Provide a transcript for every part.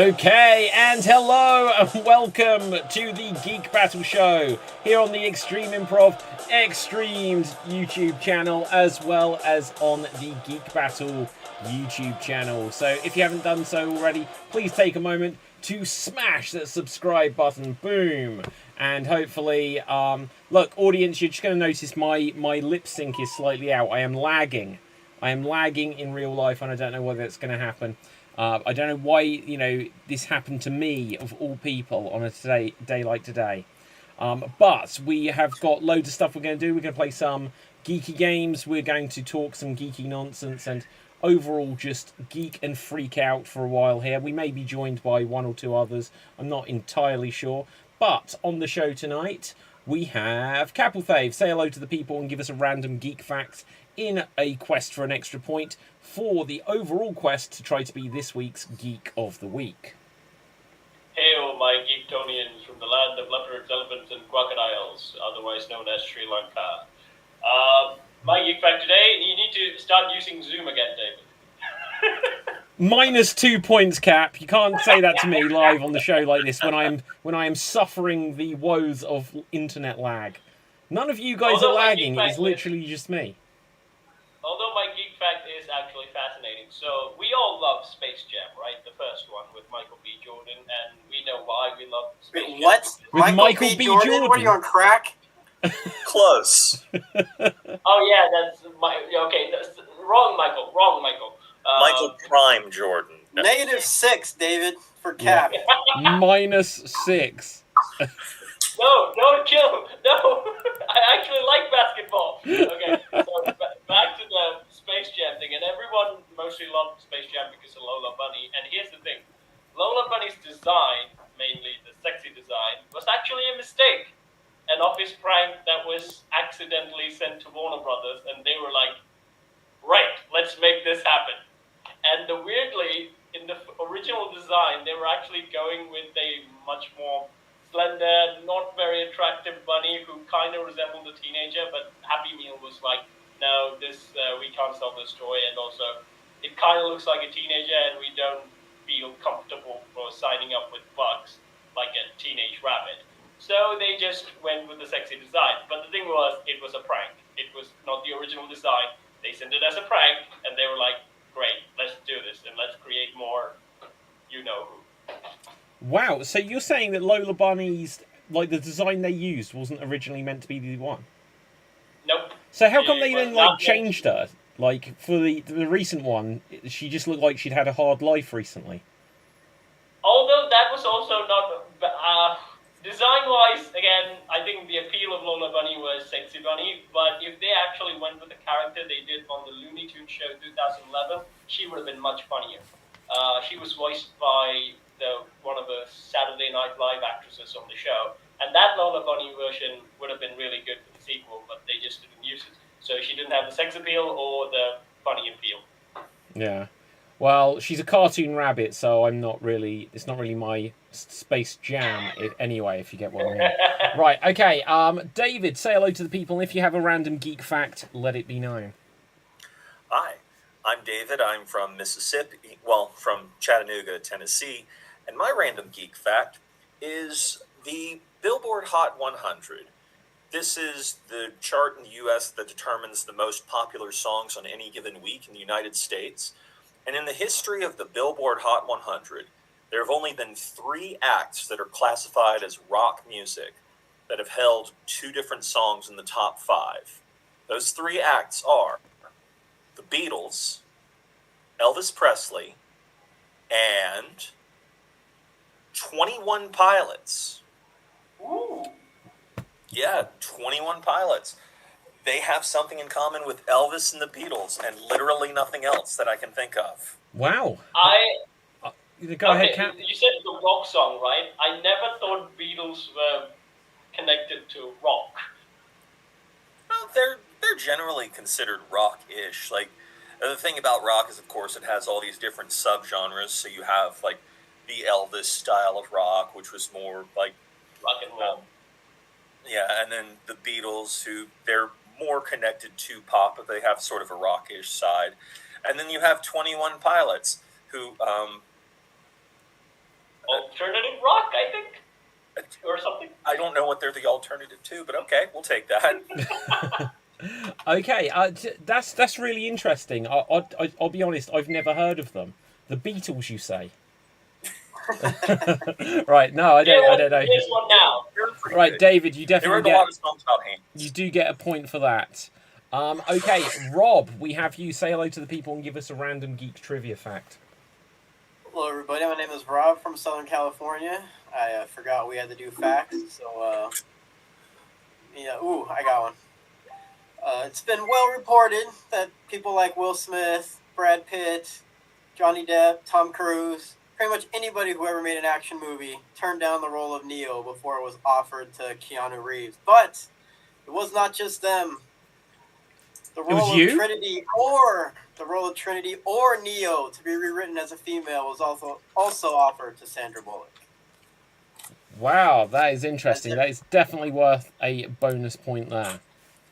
Okay, and hello, and welcome to the Geek Battle Show here on the Extreme Improv Extremes YouTube channel, as well as on the Geek Battle YouTube channel. So if you haven't done so already, please take a moment to smash that subscribe button. Boom. And hopefully, look, audience, you're just going to notice my lip sync is slightly out. I am lagging. In real life, and I don't know whether it's going to happen. I don't know why, this happened to me, of all people, on a day like today. But we have got loads of stuff we're going to do. We're going to play some geeky games. We're going to talk some geeky nonsense and overall just geek and freak out for a while here. We may be joined by one or two others. I'm not entirely sure. But on the show tonight, we have Capelfave. Say hello to the people and give us a random geek fact in a quest for an extra point for the overall quest to try to be this week's Geek of the Week. Hail, my Geektonians from the land of leopards, elephants, and crocodiles, otherwise known as Sri Lanka. My geek fact today, you need to start using Zoom again, David. -2 points, Cap. You can't say that to me live on the show like this when I am suffering the woes of internet lag. None of you guys are lagging. It is literally just me. Although my geek fact is actually fascinating. So we all love Space Jam, right? The first one with Michael B. Jordan, and we know why we love Space Jam. What? With Michael B. Jordan? What, are you on crack? Close. Oh yeah, that's okay. That's, wrong, Michael. Michael Prime Jordan. -6, David, for Cap. Yeah. -6. No, don't kill him. No, I actually like basketball. Okay, so back to the Space Jam thing, and everyone mostly loved Space Jam because of Lola Bunny. And here's the thing: Lola Bunny's design, mainly the sexy design, was actually a mistake, an office prank that was accidentally sent to Warner Brothers, and they were like, "Right, let's make this happen." And weirdly, in the original design, they were actually going with a much more slender, not very attractive bunny who kind of resembled a teenager, but Happy Meal was like, no, this we can't sell this toy, and also it kind of looks like a teenager, and we don't feel comfortable for signing up with bugs like a teenage rabbit. So they just went with the sexy design. But the thing was, it was a prank. It was not the original design. They sent it as a prank, and they were like, great, let's do this, and let's create more you-know-who. Wow, so you're saying that Lola Bunny's, the design they used wasn't originally meant to be the one? Nope. So how come they then, changed her? For the recent one, she just looked like she'd had a hard life recently. Although that was also not... design-wise, again, I think the appeal of Lola Bunny was Sexy Bunny, but if they actually went with the character they did on the Looney Tunes show 2011, she would have been much funnier. She was voiced by one of the Saturday Night Live actresses on the show, and that Lola Bunny version would have been really good for the sequel, but they just didn't use it. So she didn't have the sex appeal or the funny appeal. Yeah. Well, she's a cartoon rabbit, so it's not really my Space Jam anyway, if you get what I mean. Right, okay. David, say hello to the people, and if you have a random geek fact, let it be known. Hi, I'm David. I'm from Mississippi, from Chattanooga, Tennessee, and my random geek fact is the Billboard Hot 100. This is the chart in the U.S. that determines the most popular songs on any given week in the United States. And in the history of the Billboard Hot 100, there have only been 3 acts that are classified as rock music that have held 2 different songs in the top 5. Those 3 acts are the Beatles, Elvis Presley, and 21 Pilots. Ooh. Yeah, 21 Pilots. They have something in common with Elvis and the Beatles, and literally nothing else that I can think of. Wow. Go ahead, Cap. You said the rock song, right? I never thought Beatles were connected to rock. Well, they're generally considered rock-ish. The thing about rock is, of course, it has all these different subgenres. So you have, the Elvis style of rock, which was more, rock and roll. Yeah, and then the Beatles, they're more connected to pop, but they have sort of a rockish side. And then you have 21 Pilots, who alternative rock, I think, or something. I don't know what they're the alternative to, but okay, we'll take that. Okay, that's really interesting. I'll be honest, I've never heard of them. The Beatles, you say? Right? No, I don't know. Here's one now. Right, David, you They definitely wrote a lot of songs about hands. you do get a point for that. Okay, Rob, we have you say hello to the people and give us a random geek trivia fact. Hello, everybody. My name is Rob from Southern California. I forgot we had to do facts, so I got one. It's been well reported that people like Will Smith, Brad Pitt, Johnny Depp, Tom Cruise, pretty much anybody who ever made an action movie turned down the role of Neo before it was offered to Keanu Reeves. But it was not just them. The role of Trinity or Neo to be rewritten as a female was also offered to Sandra Bullock. Wow, that is interesting. That is definitely worth a bonus point there.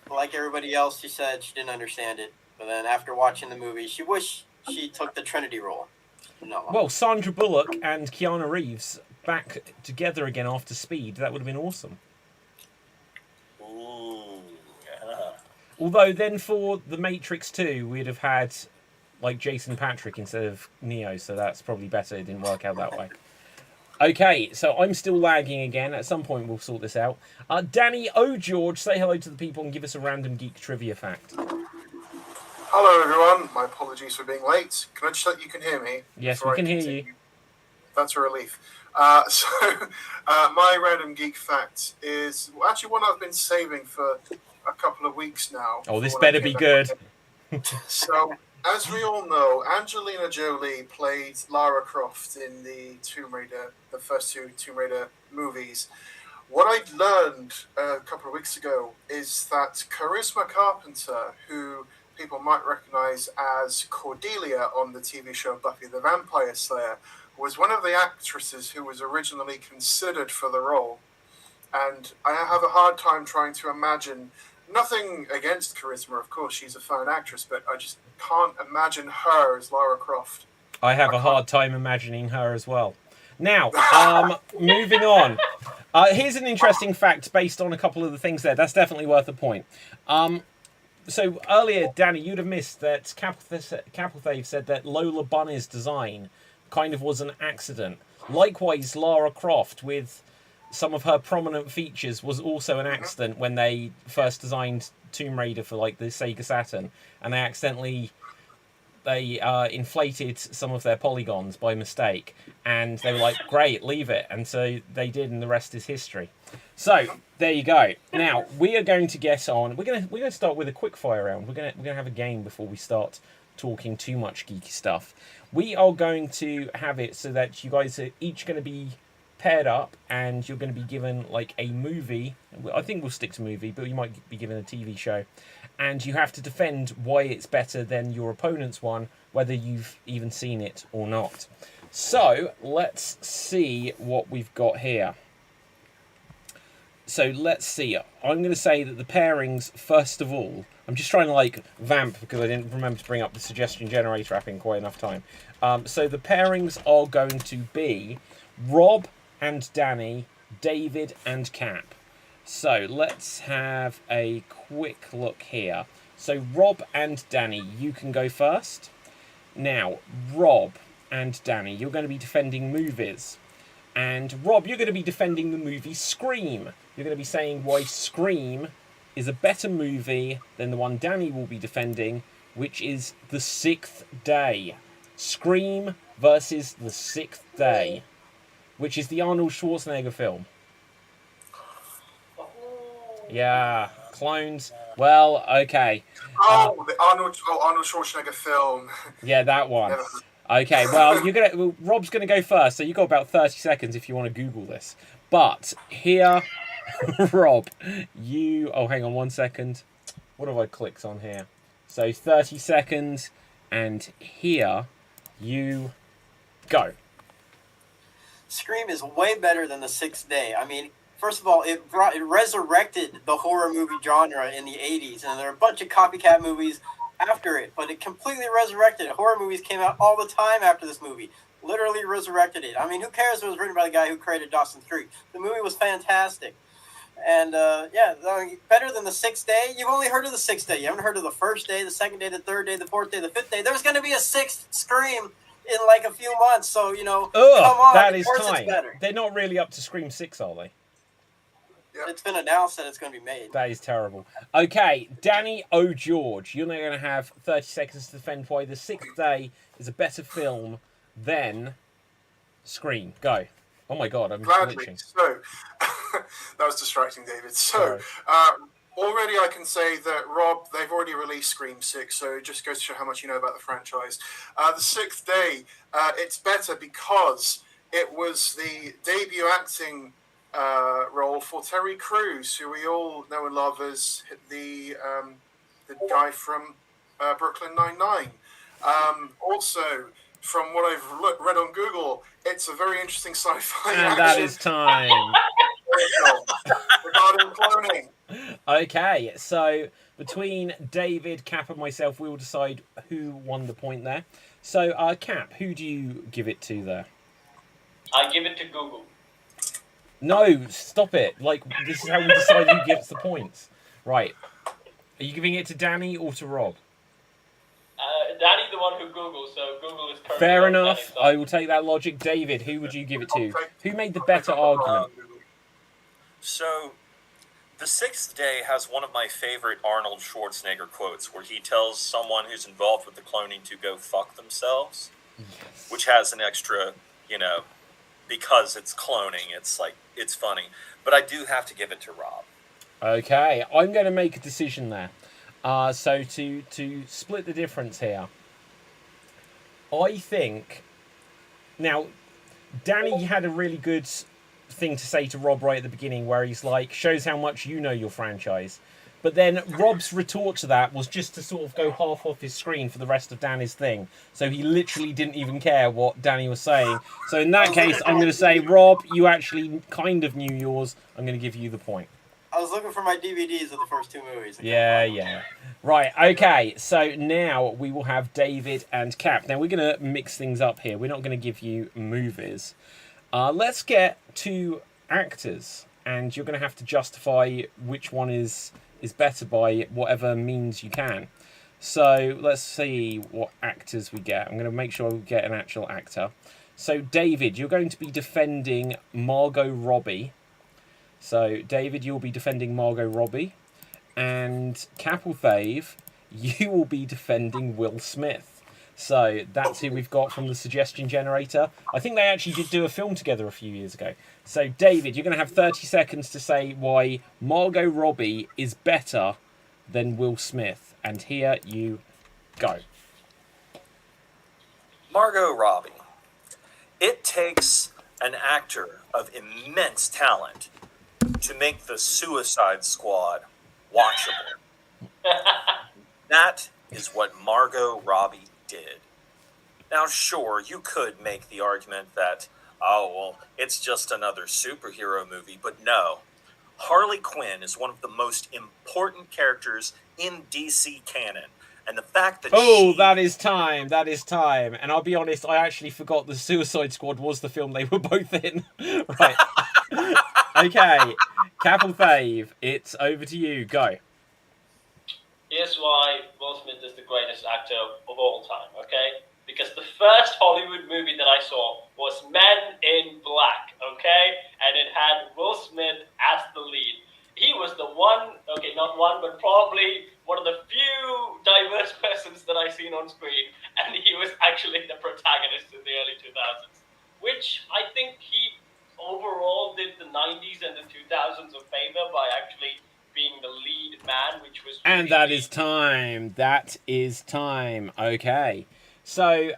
Like everybody else, she said she didn't understand it. But then after watching the movie, she wished she took the Trinity role. No. Well, Sandra Bullock and Keanu Reeves back together again after Speed. That would have been awesome. Ooh, yeah. Although then for The Matrix 2, we'd have had like Jason Patrick instead of Neo, so that's probably better. It didn't work out that way. Okay, so I'm still lagging again. At some point, we'll sort this out. Danny O'George, say hello to the people and give us a random geek trivia fact. Hello, everyone. My apologies for being late. Can I just let you can hear me? Yes, we can hear you. That's a relief. My random geek fact is actually one I've been saving for a couple of weeks now. Oh, this better be good. So, as we all know, Angelina Jolie played Lara Croft in the first two Tomb Raider movies. What I learned a couple of weeks ago is that Charisma Carpenter, who people might recognize as Cordelia on the TV show Buffy the Vampire Slayer, was one of the actresses who was originally considered for the role. And I have a hard time trying to imagine, nothing against Charisma, of course, she's a fine actress, but I just can't imagine her as Lara Croft. I have a hard time imagining her as well. Now, moving on. Here's an interesting fact based on a couple of the things there. That's definitely worth a point. So earlier, Danny, you'd have missed that Capelthave said that Lola Bunny's design kind of was an accident. Likewise, Lara Croft, with some of her prominent features, was also an accident when they first designed Tomb Raider for like the Sega Saturn, and they inflated some of their polygons by mistake, and they were like, great, leave it, and so they did, and the rest is history. So there you go. Now we are going to get on. We're going to start with a quick fire round. We're going to have a game before we start talking too much geeky stuff. We are going to have it so that you guys are each going to be paired up, and you're going to be given like a movie. I think we'll stick to movie, but you might be given a TV show, and you have to defend why it's better than your opponent's one, whether you've even seen it or not. So let's see what we've got here. So let's see. I'm going to say that the pairings, first of all, I'm just trying to like vamp because I didn't remember to bring up the suggestion generator app in quite enough time. So the pairings are going to be Rob and Danny, David and Cap. So let's have a quick look here. So Rob and Danny, you can go first. Now, Rob and Danny, you're going to be defending movies. And Rob, you're going to be defending the movie Scream. You're going to be saying why Scream is a better movie than the one Danny will be defending, which is The Sixth Day. Scream versus The Sixth Day, which is the Arnold Schwarzenegger film. Yeah, clones. Well, okay. The Arnold Schwarzenegger film. Yeah, that one. Okay, well, Rob's gonna go first, so you got about 30 seconds if you want to Google this. But here, Rob, oh, hang on 1 second. What have I clicked on here? So 30 seconds, and here you go. Scream is way better than The Sixth Day. I mean, first of all, it resurrected the horror movie genre in the 80s, and there are a bunch of copycat movies after it, but it completely resurrected it. Horror movies came out all the time after this movie. literally resurrected it. I mean, who cares if it was written by the guy who created Dawson's Creek? The movie was fantastic. And, better than The Sixth Day. You've only heard of The Sixth Day. You haven't heard of the first day, the second day, the third day, the fourth day, the fifth day. There's going to be a sixth Scream in like a few months. So, come on. That is of course time. It's better. They're not really up to Scream 6, are they? Yeah. It's been announced that it's going to be made. That is terrible. Okay, Danny O'George, you're now going to have 30 seconds to defend why The Sixth Day is a better film than Scream. Go. Oh my God, I'm Gladly. glitching. So, that was distracting, David. So, already I can say that, Rob, they've already released Scream 6, so it just goes to show how much you know about the franchise. The Sixth Day, it's better because it was the debut acting role for Terry Crews, who we all know and love as the guy from Brooklyn Nine-Nine. Also, from what I've read on Google, it's a very interesting sci-fi And action. that is time. Regarding cloning. Okay, so between David, Cap, and myself, we will decide who won the point there. So, Cap, who do you give it to there? I give it to Google. No, stop it. Like, this is how we decide who gets the points. Right. Are you giving it to Danny or to Rob? Danny's the one who Googled, so Google is currently Fair on enough. Danny's side. I will take that logic. David, who would you give it to? Who made the better argument? So, The Sixth Day has one of my favorite Arnold Schwarzenegger quotes where he tells someone who's involved with the cloning to go fuck themselves, Yes. which has an extra, because it's cloning, it's funny. But I do have to give it to Rob. Okay, I'm going to make a decision there. So to split the difference here, I think now Danny had a really good thing to say to Rob right at the beginning, where he's like, shows how much you know your franchise. But then Rob's retort to that was just to sort of go half off his screen for the rest of Danny's thing. So he literally didn't even care what Danny was saying. So in that case, I'm going to say, Rob, you actually kind of knew yours. I'm going to give you the point. I was looking for my DVDs of the first two movies. Yeah. Right, okay, so now we will have David and Cap. Now, we're going to mix things up here. We're not going to give you movies. Let's get to actors, and you're going to have to justify which one is better by whatever means you can. So, let's see what actors we get. I'm going to make sure we get an actual actor. So, David, you're going to be defending Margot Robbie. So, David, you'll be defending Margot Robbie. And Capelthave, you will be defending Will Smith. So, that's who we've got from the suggestion generator. I think they actually did do a film together a few years ago. So, David, you're going to have 30 seconds to say why Margot Robbie is better than Will Smith. And here you go. Margot Robbie. It takes an actor of immense talent to make the Suicide Squad watchable. That is what Margot Robbie did. Now, sure, you could make the argument that, it's just another superhero movie, but no. Harley Quinn is one of the most important characters in DC canon. And the fact that that is time. And I'll be honest, I actually forgot the Suicide Squad was the film they were both in. Right. Okay. Capelthave, it's over to you. Go. Here's why Will Smith is the greatest actor of all time, okay? Because the first Hollywood movie that I saw was Men in Black, okay? And it had Will Smith as the lead. He was the one, okay, not one, but probably one of the few diverse persons that I've seen on screen. And he was actually the protagonist in the early 2000s, which I think he overall did the 90s and the 2000s a favor by actually being the lead man, which was... And that is time. That is time. Okay. So,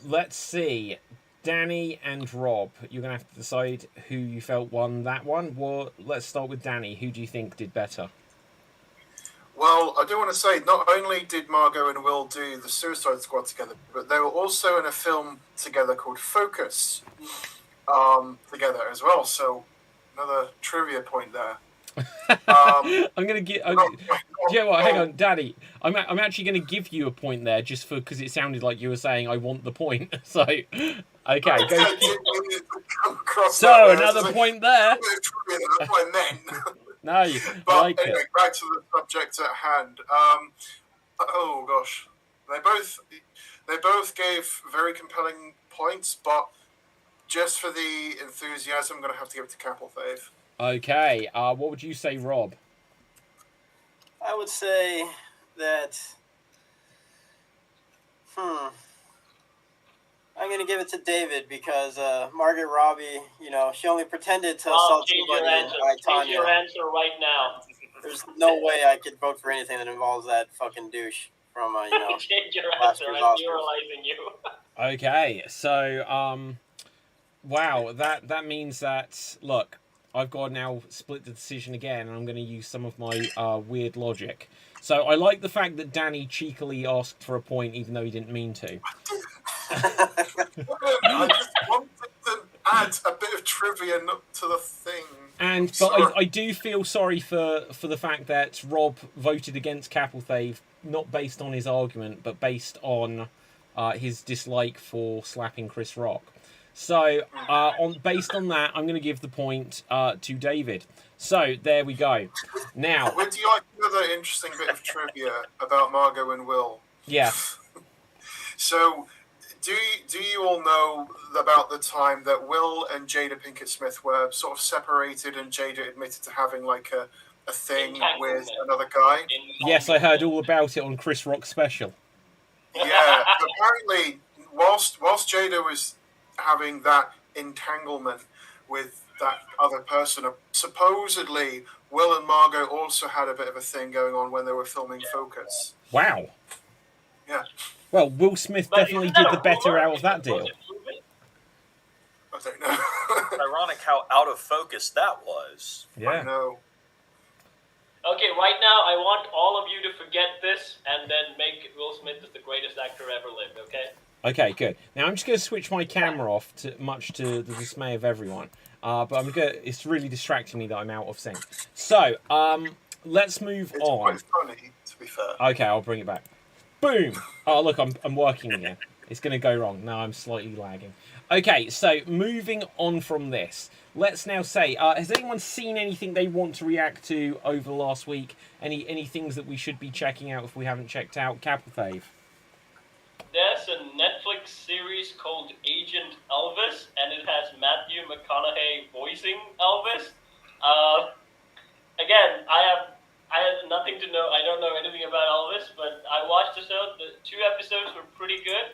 let's see. Danny and Rob, you're going to have to decide who you felt won that one. Well, let's start with Danny. Who do you think did better? Well, I do want to say, not only did Margot and Will do the Suicide Squad together, but they were also in a film together called Focus together as well. So, another trivia point there. I'm going to get... you know what? Hang on, Danny. I'm actually going to give you a point there just because it sounded like you were saying I want the point. So, Okay, I go. didn't mean it to come across that So way. another That's point there. that's what I meant. No, I But like anyway, it. back to the subject at hand. Oh gosh, they both gave very compelling points, but just for the enthusiasm, I'm going to have to give it to Capelfave. Okay, what would you say, Rob? I would say that. I'm going to give it to David because Margaret Robbie, she only pretended to I'll assault change your somebody answer. by Change your Tanya. answer right now. There's no way I could vote for anything that involves that fucking douche from, Change your last answer. year's I'm Oscars. demoralizing you. Okay, so wow, that means that look, I've got to now split the decision again, and I'm going to use some of my weird logic. So I like the fact that Danny cheekily asked for a point, even though he didn't mean to. I just wanted to add a bit of trivia to the thing. But I do feel sorry for the fact that Rob voted against Capelthave, not based on his argument, but based on his dislike for slapping Chris Rock. So, based on that, I'm going to give the point to David. So there we go. Now, would you like another interesting bit of trivia about Margot and Will? Yeah. So, do you all know about the time that Will and Jada Pinkett Smith were sort of separated, and Jada admitted to having like a thing with another guy? Yes, I heard all about it on Chris Rock's special. Yeah, apparently, whilst Jada was having that entanglement with that other person, supposedly Will and Margot also had a bit of a thing going on when they were filming Focus. Wow. Yeah. Well, Will Smith definitely did the better out of that deal. I don't know. Ironic how out of focus that was. Yeah. I know. Okay, right now I want all of you to forget this and then make Will Smith as the greatest actor ever lived, okay? Okay, good. Now I'm just going to switch my camera off, much to the dismay of everyone. But it's really distracting me that I'm out of sync. So, let's move on. It's quite funny, to be fair. Okay, I'll bring it back. Boom! Oh, look, I'm working again. It's going to go wrong. Now I'm slightly lagging. Okay, so moving on from this, let's now say, has anyone seen anything they want to react to over the last week? Any things that we should be checking out if we haven't checked out? Capelthave. There's a Netflix series called Agent Elvis, and it has Matthew McConaughey voicing Elvis. Again, I had nothing to know. I don't know anything about Elvis, but I watched the show. The 2 episodes were pretty good.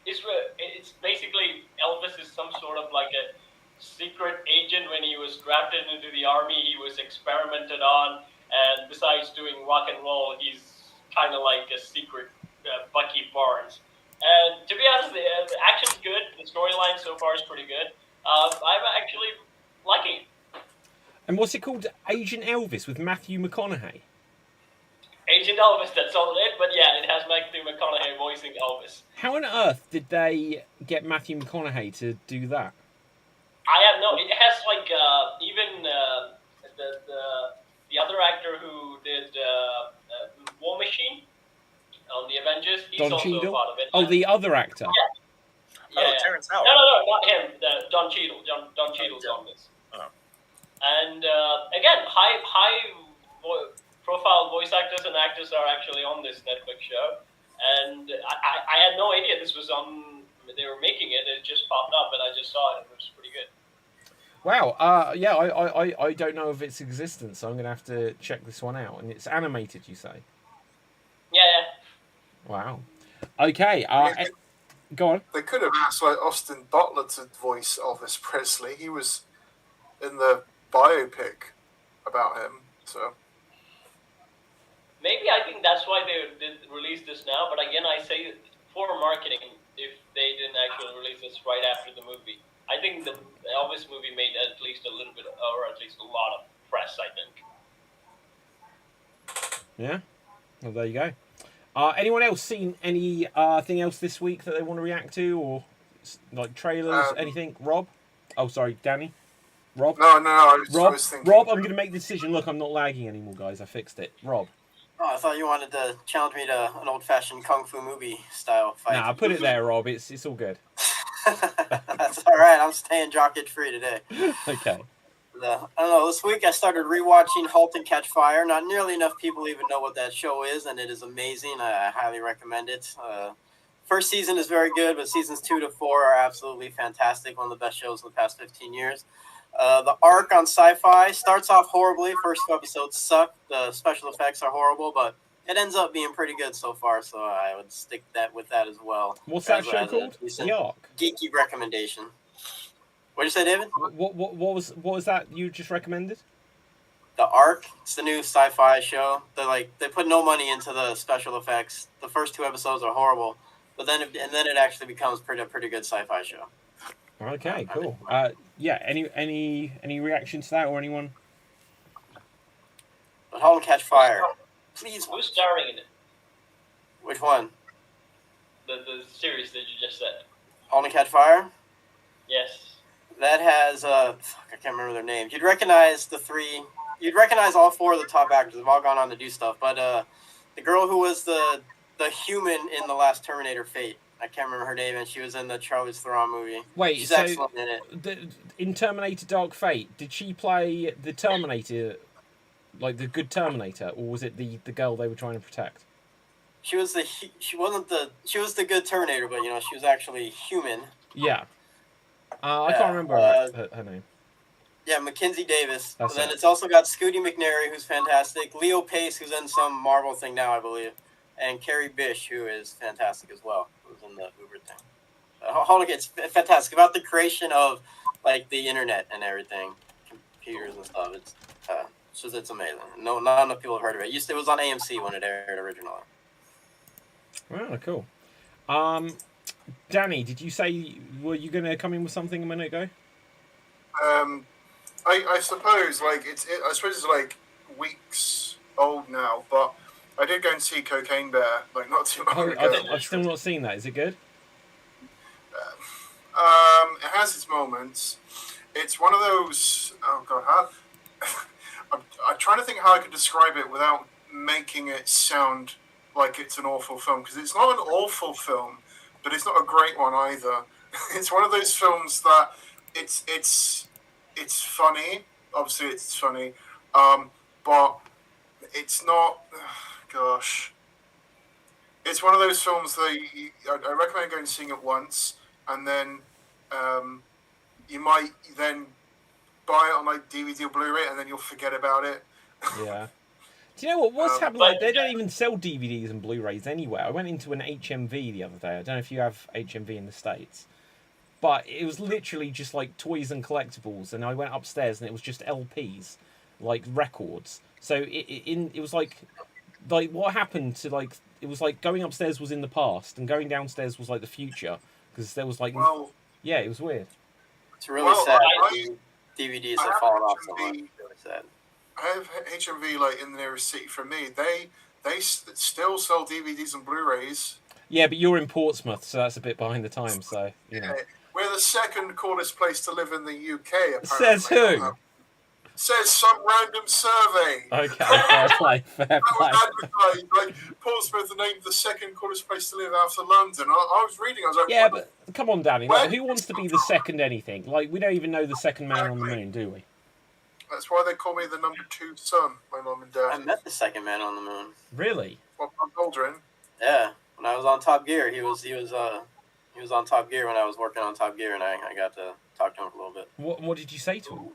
It's basically Elvis is some sort of like a secret agent. When he was drafted into the army, he was experimented on, and besides doing rock and roll, he's kind of like a secret Bucky Barnes. And to be honest, the action's good. The storyline so far is pretty good. I'm actually liking it. And what's it called? Agent Elvis with Matthew McConaughey? Agent Elvis, that's all it is, but yeah, it has Matthew McConaughey voicing Elvis. How on earth did they get Matthew McConaughey to do that? I have no. It has like even the other actor who did War Machine on the Avengers. He's Don also Cheadle? a part of it. Oh, the other actor. Yeah. Terrence Howard. No, not him. Don Cheadle. Don Cheadle's on this. Oh. And again, high profile voice actors and actors are actually on this Netflix show. And I had no idea this was on. They were making it. It just popped up, and I just saw it. It was pretty good. Wow. Yeah, I don't know of its existence, so I'm going to have to check this one out. And it's animated, you say? Yeah. Wow. Okay. Go on. They could have asked like Austin Butler to voice Elvis Presley. He was in the biopic about him. So Maybe I think that's why they did release this now. But again, I say for marketing, if they didn't actually release this right after the movie. I think the Elvis movie made at least a little bit, or at least a lot of press, I think. Yeah. Well, there you go. Anyone else seen anything else this week that they want to react to, or like trailers, anything? Rob? Oh, sorry, Danny. Rob? No. I was thinking. Rob, I'm going to make the decision. Look, I'm not lagging anymore, guys. I fixed it. Rob. Oh, I thought you wanted to challenge me to an old-fashioned kung fu movie style fight. Nah, I put it there, Rob. It's all good. That's all right. I'm staying jock itch free today. Okay. I don't know. This week I started rewatching *Halt and Catch Fire*. Not nearly enough people even know what that show is, and it is amazing. I highly recommend it. First season is very good, but seasons 2 to 4 are absolutely fantastic. One of the best shows in the past 15 years. The arc on Sci-Fi starts off horribly. First few episodes suck. The special effects are horrible, but it ends up being pretty good so far. So I would stick with that as well. What's that show called? The Ark. Geeky recommendation. What did you say, David? What was that you just recommended? The Ark. It's the new sci-fi show. They put no money into the special effects. The first 2 episodes are horrible, but then it actually becomes pretty good sci-fi show. Okay, cool. Yeah. Any reaction to that or anyone? But *Halt and Catch Fire*. Please. Who's starring in it? Which one? The series that you just said. *Halt and Catch Fire*. Yes. That has I can't remember their names. You'd recognize the 3. You'd recognize all 4 of the top actors. They've all gone on to do stuff. But the girl who was the human in the last Terminator Fate, I can't remember her name, and she was in the Charlize Theron movie. Wait, she's so excellent in it. In Terminator Dark Fate, did she play the Terminator, like the good Terminator, or was it the girl they were trying to protect? She was she was the good Terminator, but she was actually human. Yeah. I can't remember her name. Yeah, Mackenzie Davis. That's Then it. it's also got Scooty McNairy, who's fantastic. Leo Pace, who's in some Marvel thing now, I believe. And Carrie Bish, who is fantastic as well, who's in the Uber thing. It's fantastic about the creation of the internet and everything, computers and stuff. It's amazing. Not enough people have heard of it. It was on AMC when it aired originally. Oh, cool. Danny, did you say were you going to come in with something a minute ago? I suppose I suppose it's weeks old now, but I did go and see Cocaine Bear not too long ago. I've still not seen that. Is it good? It has its moments. It's one of those. Oh God, I'm trying to think how I could describe it without making it sound like it's an awful film, because it's not an awful film, but it's not a great one either. It's one of those films that it's funny. Obviously, it's funny, but it's not. Gosh, it's one of those films that I recommend going and seeing it once, and then you might then buy it on DVD or Blu-ray, and then you'll forget about it. Yeah. Do you know what's happening? They don't even sell DVDs and Blu-rays anywhere. I went into an HMV the other day. I don't know if you have HMV in the States, but it was literally just toys and collectibles. And I went upstairs and it was just LPs, records. So it was what happened to it was going upstairs was in the past and going downstairs was the future, because there was yeah, it was weird. It's really sad. DVDs have fallen off so much. Really sad. I have HMV in the nearest city from me. They still sell DVDs and Blu-rays. Yeah, but you're in Portsmouth, so that's a bit behind the times. So Yeah, we're the second coolest place to live in the UK. Apparently. Says who? Says some random survey. Okay, fair play. That was advertised. Portsmouth named the second coolest place to live after London. I was reading. I was like, yeah, but come on, Danny. Who wants to be the second anything? We don't even know the second man on the moon, do we? That's why they call me the number 2 son, my mum and dad. I met the second man on the moon. Really? Well, I'm Aldrin. Yeah, when I was on Top Gear, he was on Top Gear when I was working on Top Gear, and I got to talk to him for a little bit. What did you say to him?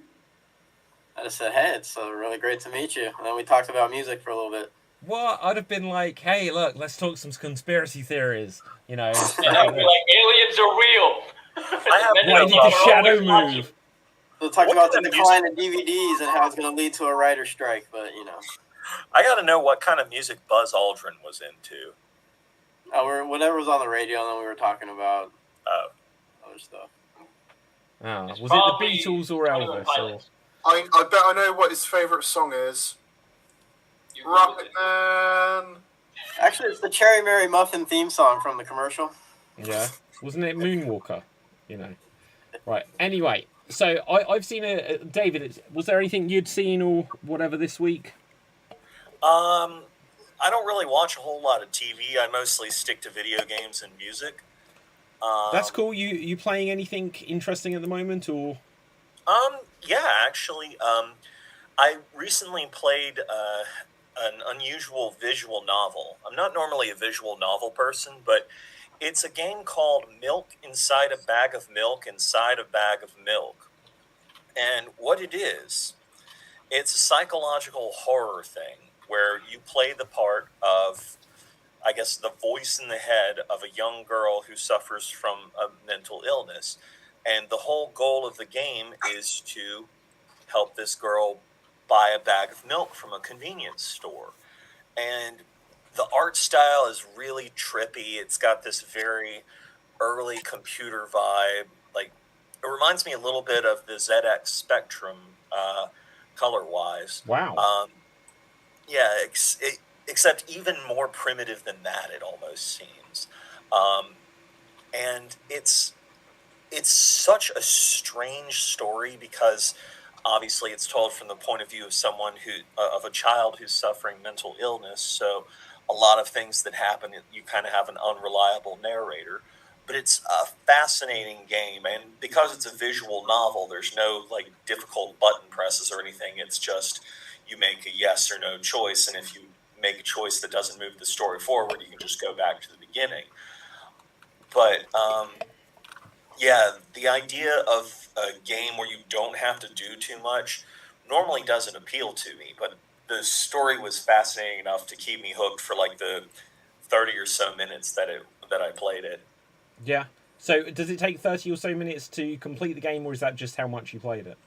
I just said, "Hey, it's really great to meet you," and then we talked about music for a little bit. What? I'd have been like, "Hey, look, let's talk some conspiracy theories," And I'd be aliens are real. Why did the shadow move? We'll talk about the decline of DVDs and how it's going to lead to a writer's strike, but I got to know what kind of music Buzz Aldrin was into. Whatever was on the radio, and then we were talking about other stuff. Oh, was it the Beatles or Elvis? Or... I bet I know what his favourite song is. Rocket Man. Actually, it's the Cherry Mary Muffin theme song from the commercial. Yeah, wasn't it Moonwalker? Right. Anyway, so I've seen David. Was there anything you'd seen or whatever this week? I don't really watch a whole lot of TV. I mostly stick to video games and music. That's cool. You playing anything interesting at the moment, or? Yeah, actually, I recently played an unusual visual novel. I'm not normally a visual novel person, but it's a game called Milk Inside a Bag of Milk Inside a Bag of Milk. And what it is, it's a psychological horror thing where you play the part of, I guess, the voice in the head of a young girl who suffers from a mental illness. And the whole goal of the game is to help this girl buy a bag of milk from a convenience store. And the art style is really trippy. It's got this very early computer vibe. Like, it reminds me a little bit of the ZX Spectrum color wise. Wow. Yeah, except even more primitive than that, it almost seems. And it's such a strange story because obviously it's told from the point of view of someone of a child who's suffering mental illness. So a lot of things that happen, you kind of have an unreliable narrator. But it's a fascinating game, and because it's a visual novel, there's no like difficult button presses or anything. It's just you make a yes or no choice, and if you make a choice that doesn't move the story forward, you can just go back to the beginning. But yeah, the idea of a game where you don't have to do too much normally doesn't appeal to me, but the story was fascinating enough to keep me hooked for like the 30 or so minutes that I played it. Yeah. So does it take 30 or so minutes to complete the game, or is that just how much you played it?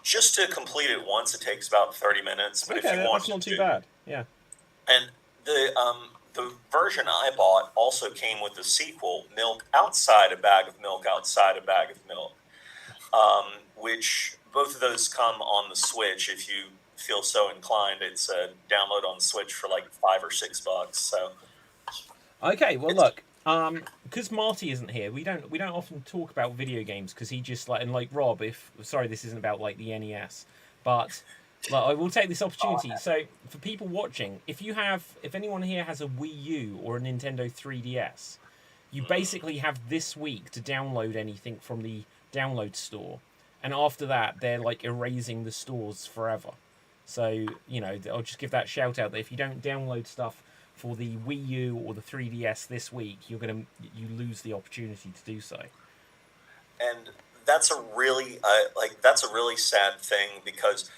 Just to complete it once, it takes about 30 minutes. But okay, if you want that's not to too bad. Yeah. And the version I bought also came with the sequel, Milk Outside a Bag of Milk Outside a Bag of Milk, which both of those come on the Switch if you feel so inclined. It's a download on Switch for like $5 or $6. So. Okay, well look, because Marty isn't here, we don't often talk about video games because he just like Rob. Sorry, this isn't about like the NES, but like, I will take this opportunity. So for people watching, if anyone here has a Wii U or a Nintendo 3DS, you basically have this week to download anything from the download store, and after that they're like erasing the stores forever. So I'll just give that shout out that if you don't download stuff for the Wii U or the 3DS this week, you lose the opportunity to do so. And that's a really sad thing because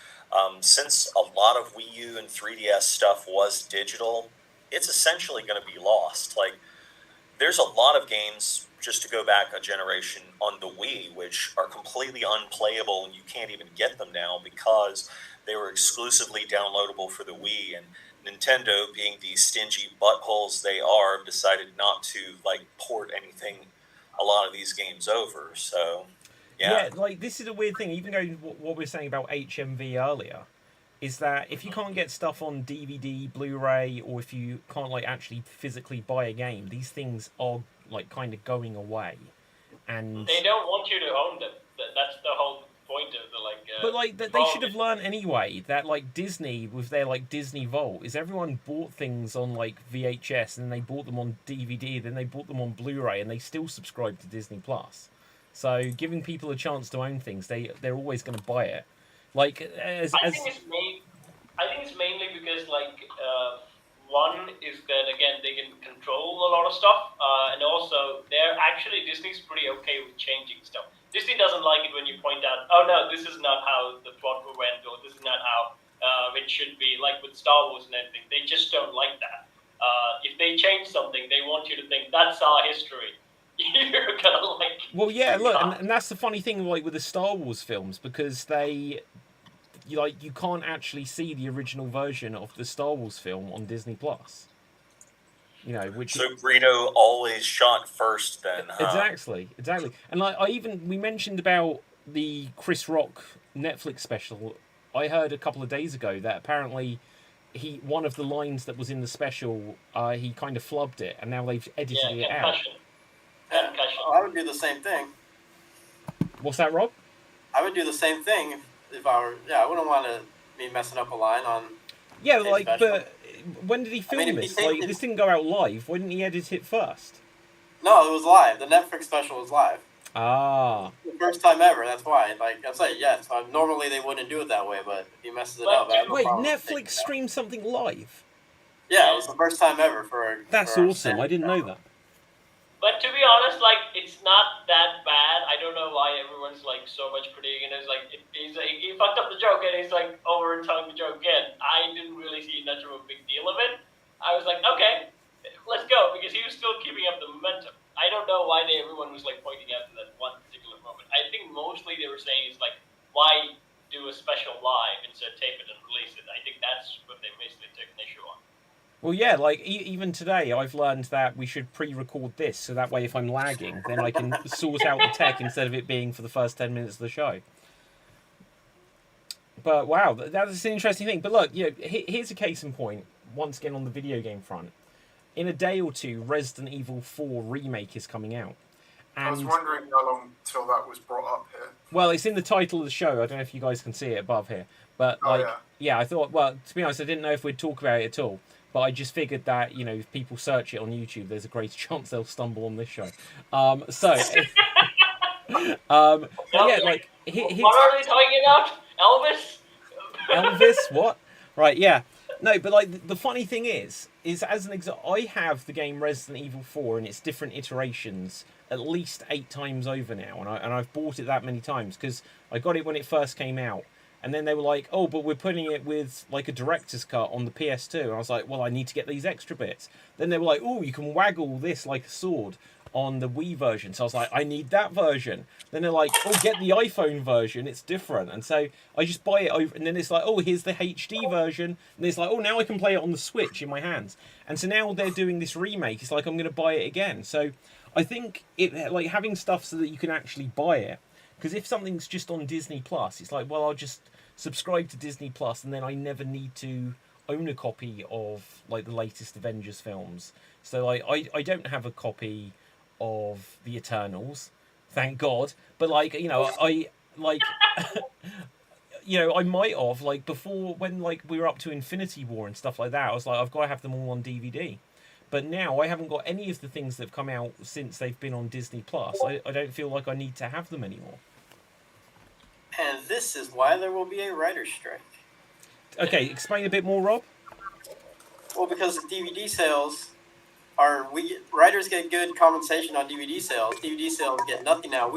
since a lot of Wii U and 3DS stuff was digital, it's essentially going to be lost. Like, there's a lot of games, just to go back a generation, on the Wii, which are completely unplayable and you can't even get them now because they were exclusively downloadable for the Wii. And Nintendo, being the stingy buttholes they are, decided not to like port a lot of these games over. So, yeah. Like this is a weird thing. Even going what we were saying about HMV earlier, is that if you can't get stuff on DVD, Blu-ray, or if you can't like actually physically buy a game, these things are like kind of going away. And they don't want you to own them. That's the whole point of the like. But like they should have learned anyway that like Disney with their like Disney Vault is everyone bought things on like VHS and then they bought them on DVD, then they bought them on Blu-ray, and they still subscribe to Disney Plus. So giving people a chance to own things, they're always going to buy it. Like I think it's mainly because like one is that again they can control a lot of stuff, and also Disney's pretty okay with changing stuff. Disney doesn't like it when you point out, oh no, this is not how the plot went, or this is not how it should be, like with Star Wars and everything. They just don't like that. If they change something, they want you to think, that's our history. You're gonna like... Well, yeah, look, and that's the funny thing like with the Star Wars films, because you can't actually see the original version of the Star Wars film on Disney Plus. So Greedo always shot first, then. Huh? Exactly. And like we mentioned about the Chris Rock Netflix special. I heard a couple of days ago that apparently one of the lines that was in the special, he kind of flubbed it, and now they've edited it out. I would do the same thing. What's that, Rob? I would do the same thing if I were. Yeah, I wouldn't want to be messing up a line on. Yeah, like, special. But when did he film this? Like, this didn't go out live. Why didn't he edit it first? No, it was live. The Netflix special was live. Ah. The first time ever. That's why. Like I say, yes. Normally they wouldn't do it that way, but if he messes it up, I have no Wait, problem taking Netflix it out. streamed something live? Yeah, it was the first time ever for That's a awesome. I didn't know that. But to be honest, like, it's not that bad. I don't know why everyone's like so much critiquing it. It's like he fucked up the joke and he's like over-telling the joke again. I didn't really see much of a big deal of it. I was like, okay, let's go, because he was still keeping up the momentum. I don't know why everyone was like pointing out to that one particular moment. I think mostly they were saying is like, why do a special live instead of tape it and release it? I think that's what they basically took an issue on. Well, yeah, like even today, I've learned that we should pre-record this, so that way, if I'm lagging, then I can sort out the tech instead of it being for the first 10 minutes of the show. But wow, that's an interesting thing. But look, here's a case in point. Once again, on the video game front, in a day or two, Resident Evil 4 remake is coming out. I was wondering how long till that was brought up here. Well, it's in the title of the show. I don't know if you guys can see it above here, but yeah, I thought. Well, to be honest, I didn't know if we'd talk about it at all. But I just figured that if people search it on YouTube, there's a great chance they'll stumble on this show. Yeah, like what are they talking about? Elvis? Elvis? What? Right? Yeah. No, but like the funny thing is as an example, I have the game Resident Evil 4 in its different iterations at least 8 times over now, and I've bought it that many times because I got it when it first came out. And then they were like, oh, but we're putting it with like a director's cut on the PS2. And I was like, well, I need to get these extra bits. Then they were like, oh, you can waggle this like a sword on the Wii version. So I was like, I need that version. Then they're like, oh, get the iPhone version. It's different. And so I just buy it over. And then it's like, oh, here's the HD version. And it's like, oh, now I can play it on the Switch in my hands. And so now they're doing this remake. It's like, I'm going to buy it again. So I think it like having stuff so that you can actually buy it. Because if something's just on Disney Plus, it's like, well, I'll just subscribe to Disney Plus, and then I never need to own a copy of like the latest Avengers films. So like I don't have a copy of the Eternals, thank God. But like I like I might have like before when like we were up to Infinity War and stuff like that. I was like, I've got to have them all on DVD. But now I haven't got any of the things that have come out since they've been on Disney Plus. I don't feel like I need to have them anymore. And this is why there will be a writer's strike. Okay, explain a bit more, Rob. Well, because DVD sales writers get good compensation on DVD sales. DVD sales get nothing now.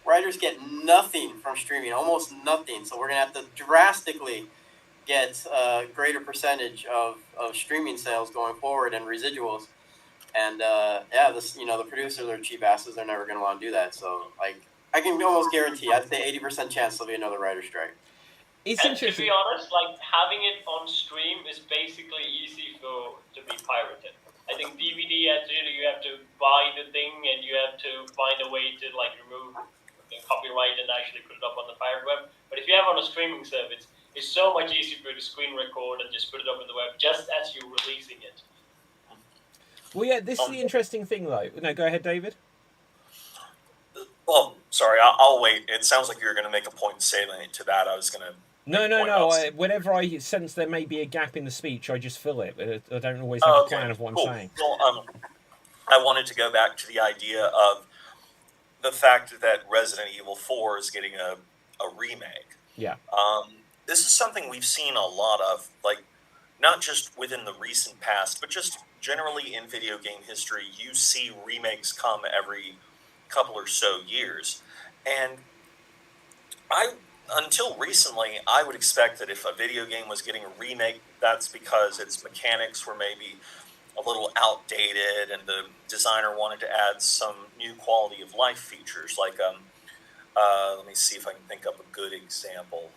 Writers get nothing from streaming, almost nothing. So we're gonna have to drastically get a greater percentage of streaming sales going forward and residuals. And the producers are cheap asses. They're never gonna want to do that. So like, I can almost guarantee, I'd say 80% chance there'll be another writer's strike. It's and interesting. To be honest, like having it on stream is basically easy to be pirated. I think DVD, you have to buy the thing and you have to find a way to like remove the copyright and actually put it up on the pirate web. But if you have it on a streaming service, it's so much easier for you to screen record and just put it up on the web just as you're releasing it. Well, yeah, this is the interesting thing, though. No, go ahead, David. Well, sorry, I'll wait. It sounds like you're going to make a point salient to that. I was going to... No. Whenever I sense there may be a gap in the speech, I just fill it. I don't always have a plan of what I'm saying. Well, I wanted to go back to the idea of the fact that Resident Evil 4 is getting a remake. Yeah. This is something we've seen a lot of, like, not just within the recent past, but just generally in video game history. You see remakes come every couple or so years, and until recently, I would expect that if a video game was getting a remake, that's because its mechanics were maybe a little outdated and the designer wanted to add some new quality of life features. Like, let me see if I can think up a good example.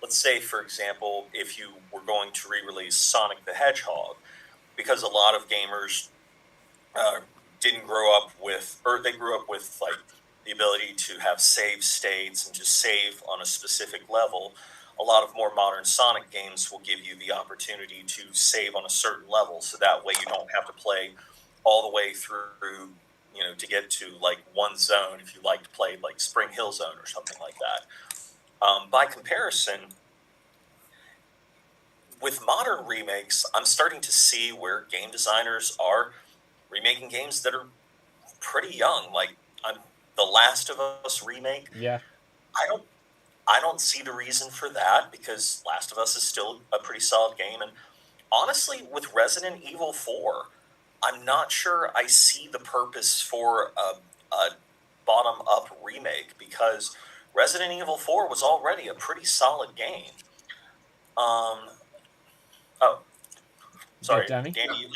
Let's say, for example, if you were going to re-release Sonic the Hedgehog, because a lot of gamers didn't grow up with, or they grew up with like the ability to have save states and just save on a specific level. A lot of more modern Sonic games will give you the opportunity to save on a certain level, so that way you don't have to play all the way through, to get to like one zone if you like to play like Spring Hill Zone or something like that. By comparison, with modern remakes, I'm starting to see where game designers are remaking games that are pretty young. Like the Last of Us remake. Yeah. I don't see the reason for that, because Last of Us is still a pretty solid game. And honestly, with Resident Evil 4, I'm not sure I see the purpose for a bottom-up remake, because Resident Evil 4 was already a pretty solid game. Sorry, Danny? Danny.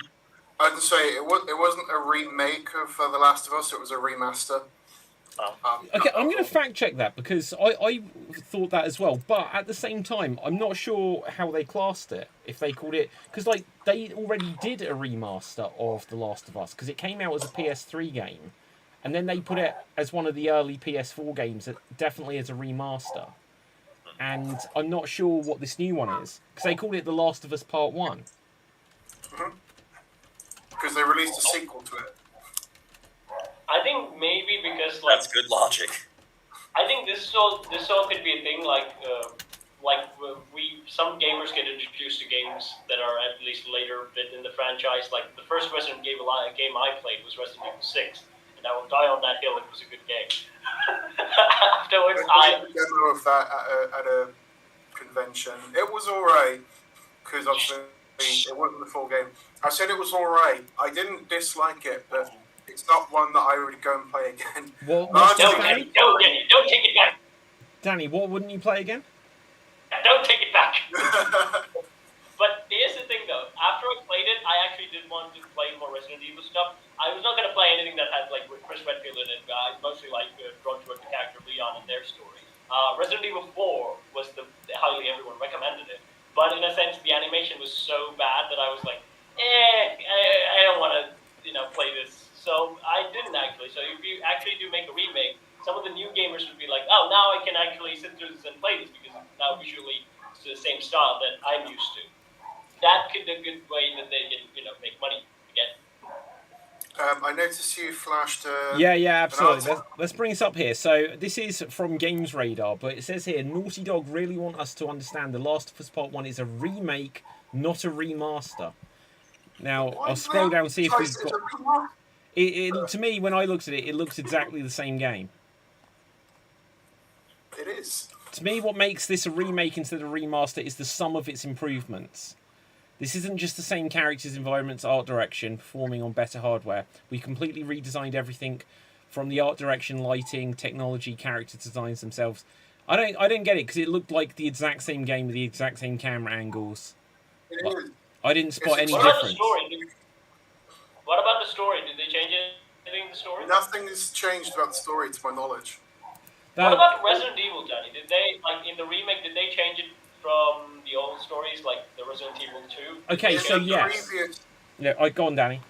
I can say it wasn't a remake of The Last of Us. It was a remaster. Okay, I'm going to fact check that, because I thought that as well. But at the same time, I'm not sure how they classed it. If they called it... Because, like, they already did a remaster of The Last of Us, because it came out as a PS3 game. And then they put it as one of the early PS4 games, definitely as a remaster. And I'm not sure what this new one is, because they called it The Last of Us Part 1. Because they released a sequel to it. I think maybe because like That's good logic. I think this all could be a thing like some gamers get introduced to games that are at least later bit in the franchise. Like the first Resident Evil game I played was Resident Evil 6, and I will die on that hill. It was a good game. Afterwards, I did a demo of that at a convention. It was alright, because obviously it wasn't the full game. I said it was alright. I didn't dislike it, but it's not one that I would go and play again. What, don't take it back. Danny, what wouldn't you play again? Don't take it back. But here's the thing, though. After I played it, I actually did want to play more Resident Evil stuff. I was not going to play anything that had like Chris Redfield in it. I mostly like drawn towards the character Leon and their story. Resident Evil 4 was highly everyone recommended it, but in a sense, the animation was so bad that I was like, I don't want to, play this. So I didn't actually. So if you actually do make a remake, some of the new gamers would be like, oh, now I can actually sit through this and play this, because now visually it's the same style that I'm used to. That could be a good way that they can, make money again. I noticed you flashed. Yeah, absolutely. Let's bring this up here. So this is from Games Radar, but it says here, Naughty Dog really want us to understand The Last of Us Part 1 is a remake, not a remaster. Now, I'll scroll down and see if we've got... To me, when I looked at it, it looks exactly the same game. It is. To me, what makes this a remake instead of a remaster is the sum of its improvements. This isn't just the same characters, environments, art direction, performing on better hardware. We completely redesigned everything from the art direction, lighting, technology, character designs themselves. I don't get it, because it looked like the exact same game with the exact same camera angles. I didn't spot any difference. What about the story? Did they change anything in the story? Nothing has changed about the story, to my knowledge. What about Resident Evil, Johnny? Did they, in the remake, did they change it from the old stories, like the Resident Evil 2? Okay, so yes. Go on, Danny.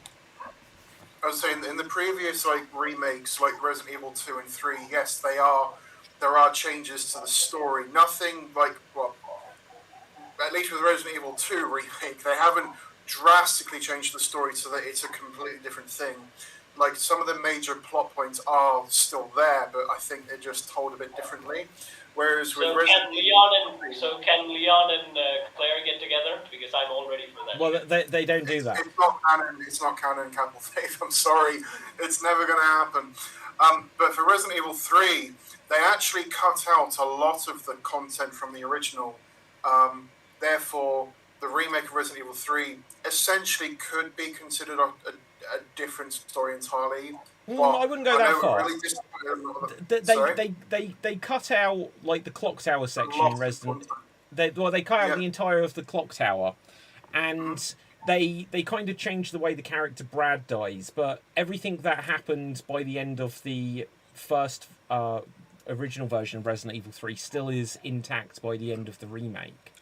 I was saying, in the previous remakes, like Resident Evil 2 and 3, yes, there are changes to the story. Nothing at least with Resident Evil 2 remake, they haven't drastically changed the story so that it's a completely different thing. Like, some of the major plot points are still there, but I think they're just told a bit differently. Whereas with Resident Evil... Can Leon and Claire get together? Because I'm all ready for that. Well, they don't do that. It's not canon, Capital Faith. I'm sorry. It's never going to happen. But for Resident Evil 3, they actually cut out a lot of the content from the original. Therefore, the remake of Resident Evil 3 essentially could be considered a different story entirely. I wouldn't go that far. Really they cut out the clock tower section in Resident. They cut out the entire of the clock tower, and they kind of changed the way the character Brad dies. But everything that happened by the end of the first original version of Resident Evil 3 still is intact by the end of the remake.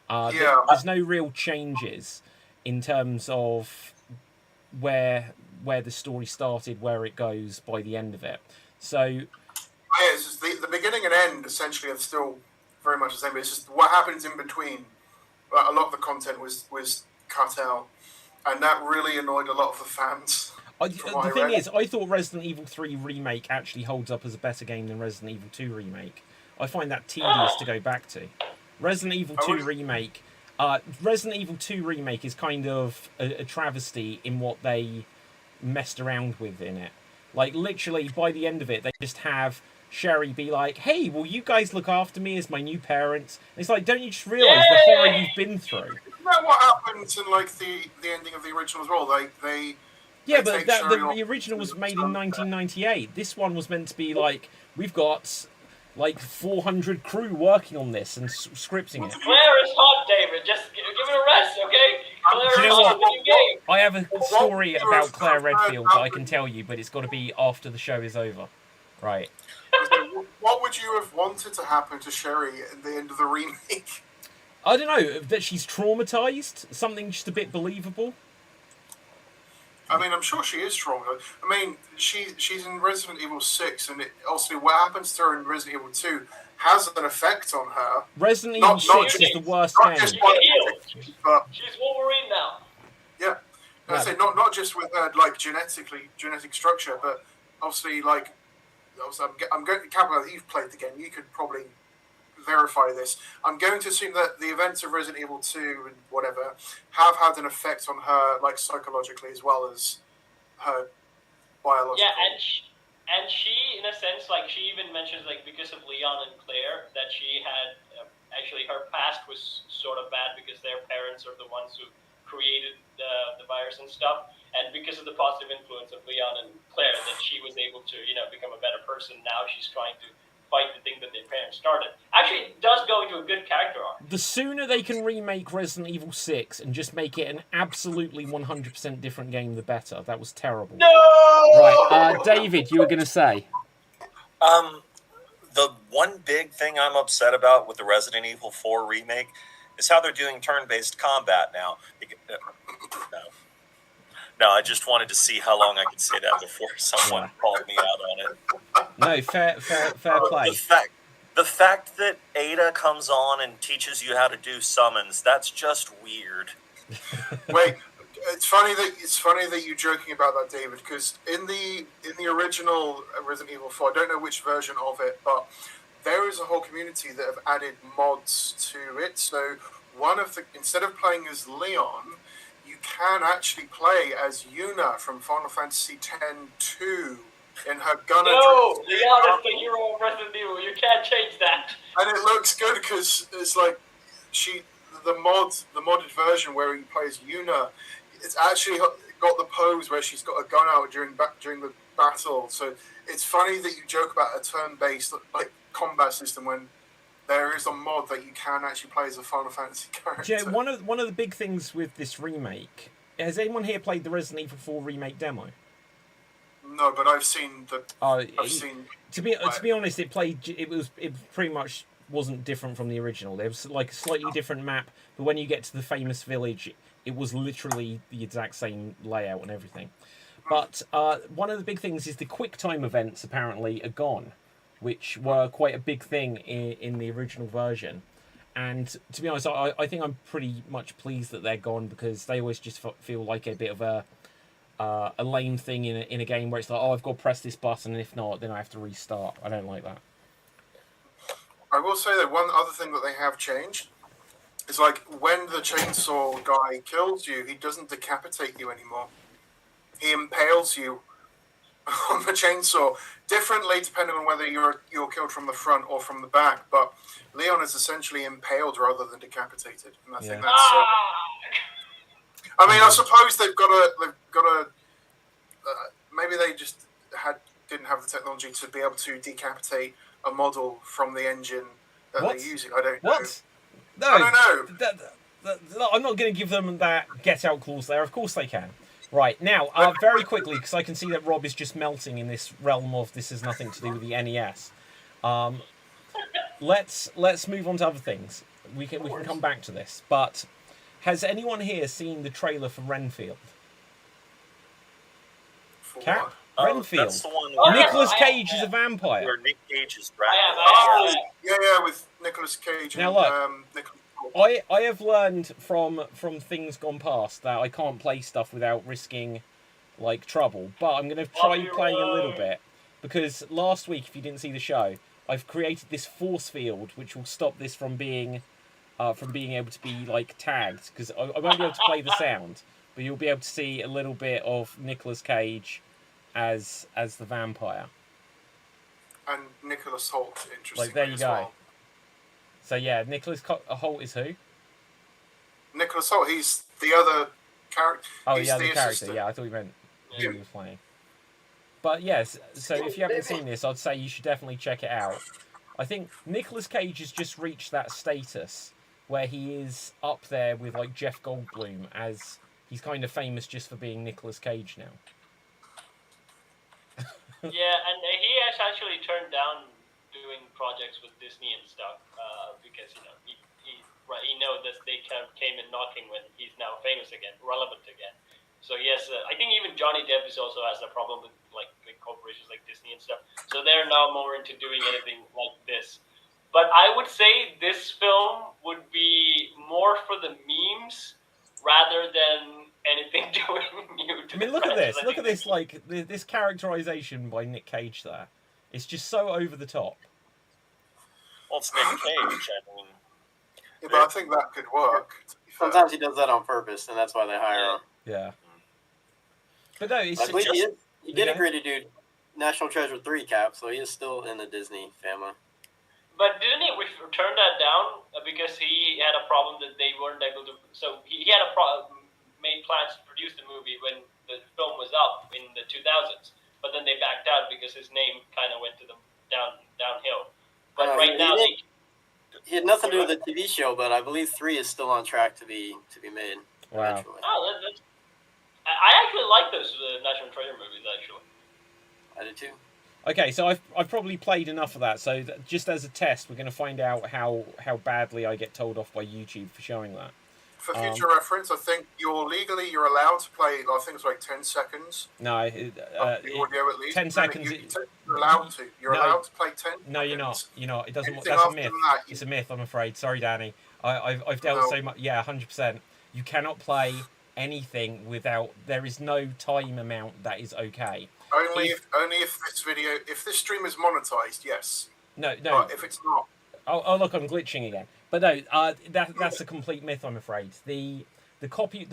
There's no real changes in terms of where the story started, where it goes by the end of it. So it's just the beginning and end essentially are still very much the same, but it's just what happens in between. A lot of the content was cut out, and that really annoyed a lot of the fans. The thing is, I thought Resident Evil 3 Remake actually holds up as a better game than Resident Evil 2 Remake. I find that tedious to go back to. Resident Evil 2 Remake is kind of a travesty in what they messed around with in it. Like, literally, by the end of it, they just have Sherry be like, hey, will you guys look after me as my new parents? And it's like, don't you just realise the horror you've been through? Isn't that what happens in, like, the ending of the original as well? Yeah, but the original was made in 1998. This one was meant to be like, we've got like 400 crew working on this and scripting it. Claire is hot, David. Just give it a rest, okay? Claire is hot in the game. I have a story about Claire Redfield that I can tell you, but it's got to be after the show is over. Right. What would you have wanted to happen to Sherry at the end of the remake? I don't know, that she's traumatized? Something just a bit believable? I mean, I'm sure she is traumatized. I mean, she's in Resident Evil 6, and also what happens to her in Resident Evil 2 has an effect on her. Resident Evil 6 is the worst game. She's Wolverine now. Yeah. I say not just with her like genetic structure, but obviously I'm going to Capcom that you've played the game. You could probably verify this. I'm going to assume that the events of Resident Evil 2 and whatever have had an effect on her, like psychologically as well as her biological. Yeah, and she, in a sense, like she even mentions, like because of Leon and Claire, that she had actually her past was sort of bad because their parents are the ones who created the virus and stuff, and because of the positive influence of Leon and Claire, that she was able to become a better person. Now she's trying to fight the thing that their parents started. Actually, it does go into a good character arc. The sooner they can remake Resident Evil 6 and just make it an absolutely 100% different game, the better. That was terrible. No! Right, David, you were going to say? The one big thing I'm upset about with the Resident Evil 4 remake is how they're doing turn-based combat now. No, I just wanted to see how long I could say that before someone called me out on it. No, fair play. The fact that Ada comes on and teaches you how to do summons, that's just weird. Wait, it's funny that you're joking about that, David, because in the original Resident Evil 4, I don't know which version of it, but there is a whole community that have added mods to it. So instead of playing as Leon, you can actually play as Yuna from Final Fantasy X-2 in her gun. No, Leon is the hero of Resident Evil. You can't change that. And it looks good because it's like the modded version where he plays Yuna. It's actually got the pose where she's got a gun out during the battle. So it's funny that you joke about a turn-based like combat system when there is a mod that you can actually play as a Final Fantasy character. Yeah, one of the big things with this remake, has anyone here played the Resident Evil 4 remake demo? No, but I've seen the. To be honest, it pretty much wasn't different from the original. There was like a slightly different map, but when you get to the famous village, it was literally the exact same layout and everything. But one of the big things is the quick time events apparently are gone, which were quite a big thing in the original version. And to be honest, I think I'm pretty much pleased that they're gone, because they always just feel like a bit of a lame thing in a game where it's like, oh, I've got to press this button, and if not, then I have to restart. I don't like that. I will say that one other thing that they have changed is like when the chainsaw guy kills you, he doesn't decapitate you anymore. He impales you on the chainsaw differently depending on whether you're killed from the front or from the back. But Leon is essentially impaled rather than decapitated, and I think that's. I mean, I suppose they've got to. Maybe they just didn't have the technology to be able to decapitate a model from the engine that they're using. I don't know. What? No, I don't know. I'm not going to give them that get out clause there. Of course they can. Right, now, very quickly, because I can see that Rob is just melting in this realm of this has nothing to do with the NES. Let's move on to other things. We can come back to this. But has anyone here seen the trailer for Renfield? Cat? Renfield. That's the one Nicolas Cage is a vampire. Where Nick Cage is Yeah, with Nicolas Cage. Now look, I have learned from things gone past that I can't play stuff without risking like trouble. But I'm going to try playing a little bit, because last week, if you didn't see the show, I've created this force field which will stop this from being able to be like tagged, because I won't be able to play the sound. but you'll be able to see a little bit of Nicolas Cage as the vampire. And Nicholas Hoult, interestingly, Like, there you as go. well. So yeah, Nicholas Hoult is who? Nicholas Hoult, he's the other character. Oh, he's the other character. assistant. Yeah, I thought you meant who Yeah. he was playing. But yes, so if you haven't seen this, I'd say you should definitely check it out. I think Nicolas Cage has just reached that status where he is up there with like Jeff Goldblum, as he's kind of famous just for being Nicolas Cage now. Yeah, and he has actually turned down doing projects with Disney and stuff because he knows that they came in knocking when he's now famous again, relevant again. So yes, I think even Johnny Depp also has a problem with like big corporations like Disney and stuff. So they're now more into doing anything like this. But I would say this film would be more for the memes rather than anything doing new to I mean, the look at this. franchise. Look at this, like, this characterization by Nick Cage there. It's just so over the top. Well, it's Nick Cage. I mean, Yeah, but I think that could work. to be fair. Sometimes he does that on purpose, and that's why they hire him. Yeah. But no, it's I believe just... he did Yeah. agree to do National Treasure 3 cap, so he is still in the Disney family. But didn't he turn that down because he had a problem that they weren't able to? So he had a made plans to produce the movie when the film was up in the 2000s, but then they backed out because his name kind of went to the downhill. But right now, he had nothing to do with the TV show, but I believe 3 is still on track to be made. Wow. Eventually. I actually like those National Treasure movies. Actually, I did too. Okay, so I've probably played enough of that. So just as a test, we're going to find out how badly I get told off by YouTube for showing that. For future reference, I think you're allowed to play. I think it's like 10 seconds. No, The audio at least. 10 seconds. You're allowed to. You're No. allowed to play 10. No, you're not. seconds. You're not. It doesn't. Anything That's a after myth. that, It's a myth. I'm afraid. Sorry, Danny. I've dealt with so much. Yeah, 100%. You cannot play anything without. There is no time amount that is okay. Only if this stream is monetized, yes. No. But if it's not, Oh, look, I'm glitching again. But no, that's a complete myth, I'm afraid. The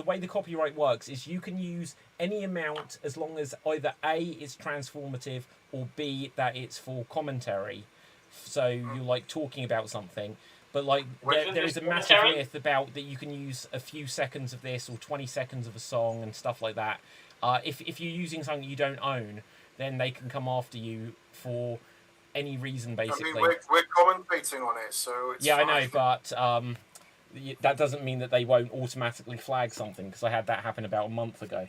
way the copyright works is you can use any amount as long as either A, it's transformative, or B, that it's for commentary. So you're like talking about something. But like there is a massive myth about that you can use a few seconds of this or 20 seconds of a song and stuff like that. If you're using something you don't own, then they can come after you for any reason, basically. I mean, we're commentating on it, so it's Yeah, fine. I know, but that doesn't mean that they won't automatically flag something, because I had that happen about a month ago.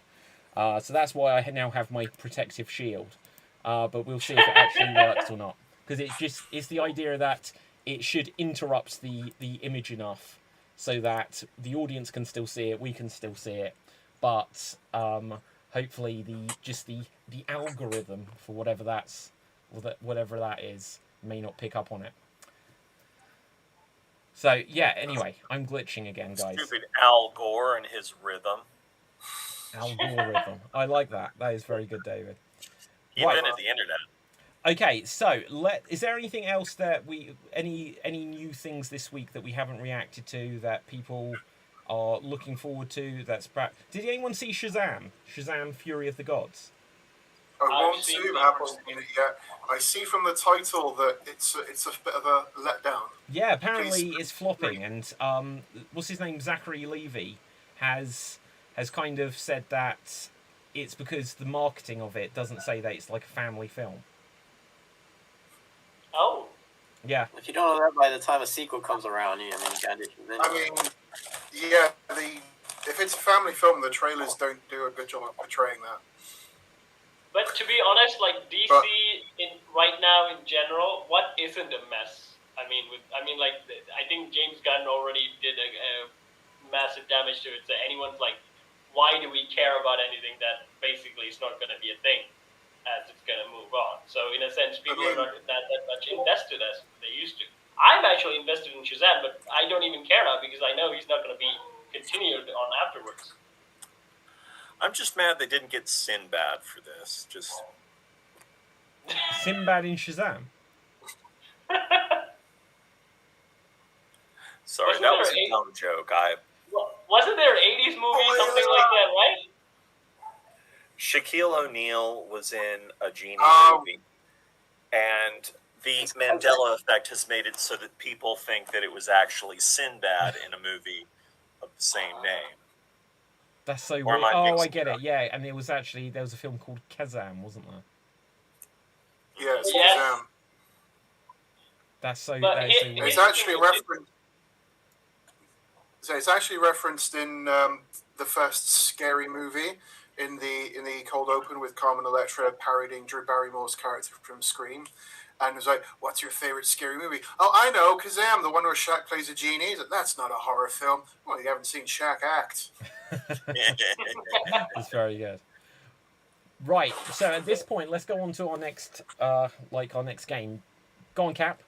So that's why I now have my protective shield. But we'll see if it actually works or not. Because it's the idea that it should interrupt the image enough so that the audience can still see it, we can still see it, but hopefully the algorithm for whatever that is may not pick up on it. So yeah, anyway, I'm glitching again, guys. Stupid Al Gore and his rhythm. Algorithm. I like that. That is very good, David. He invented the internet. Okay, so is there anything else that any new things this week that we haven't reacted to that people are looking forward to? Did anyone see Shazam? Shazam: Fury of the Gods. I want to, but I haven't seen it yet. I see from the title that it's a bit of a letdown. Yeah, apparently it's flopping, and what's his name? Zachary Levi has kind of said that it's because the marketing of it doesn't say that it's like a family film. oh, Yeah. If you don't know that by the time a sequel comes around, you can't do it. I mean, yeah, if it's a family film, the trailers don't do a good job of portraying that. but to be honest, like DC right now in general, what isn't a mess? I think James Gunn already did a massive damage to it. So anyone's like, why do we care about anything that basically is not going to be a thing, as it's going to move on? So in a sense, people are not that much invested as they used to. I'm actually invested in Shazam, but I don't even care now because I know he's not going to be continued on afterwards. I'm just mad they didn't get Sinbad for this. Sinbad in Shazam. Sorry, that was a dumb joke. Wasn't wasn't there an 80s movie, something like that, right? Shaquille O'Neal was in a Genie Oh. movie, and the Mandela effect has made it so that people think that it was actually Sinbad in a movie of the same name. That's so Or weird. am I Oh, I mixing get it it. up? Yeah, and there was a film called Shazam, wasn't there? Yeah, it's Yes. Shazam. That's so. But That is so here- weird. It's actually referenced. So it's actually referenced in the first Scary Movie in the cold open with Carmen Electra parodying Drew Barrymore's character from Scream, and it was like, "What's your favorite scary movie?" "Oh, I know, Kazam, the one where Shaq plays a genie." He's like, "That's not a horror film." "Well, you haven't seen Shaq act." It's very good. Right. So at this point, let's go on to our next, our next game. Go on, Cap.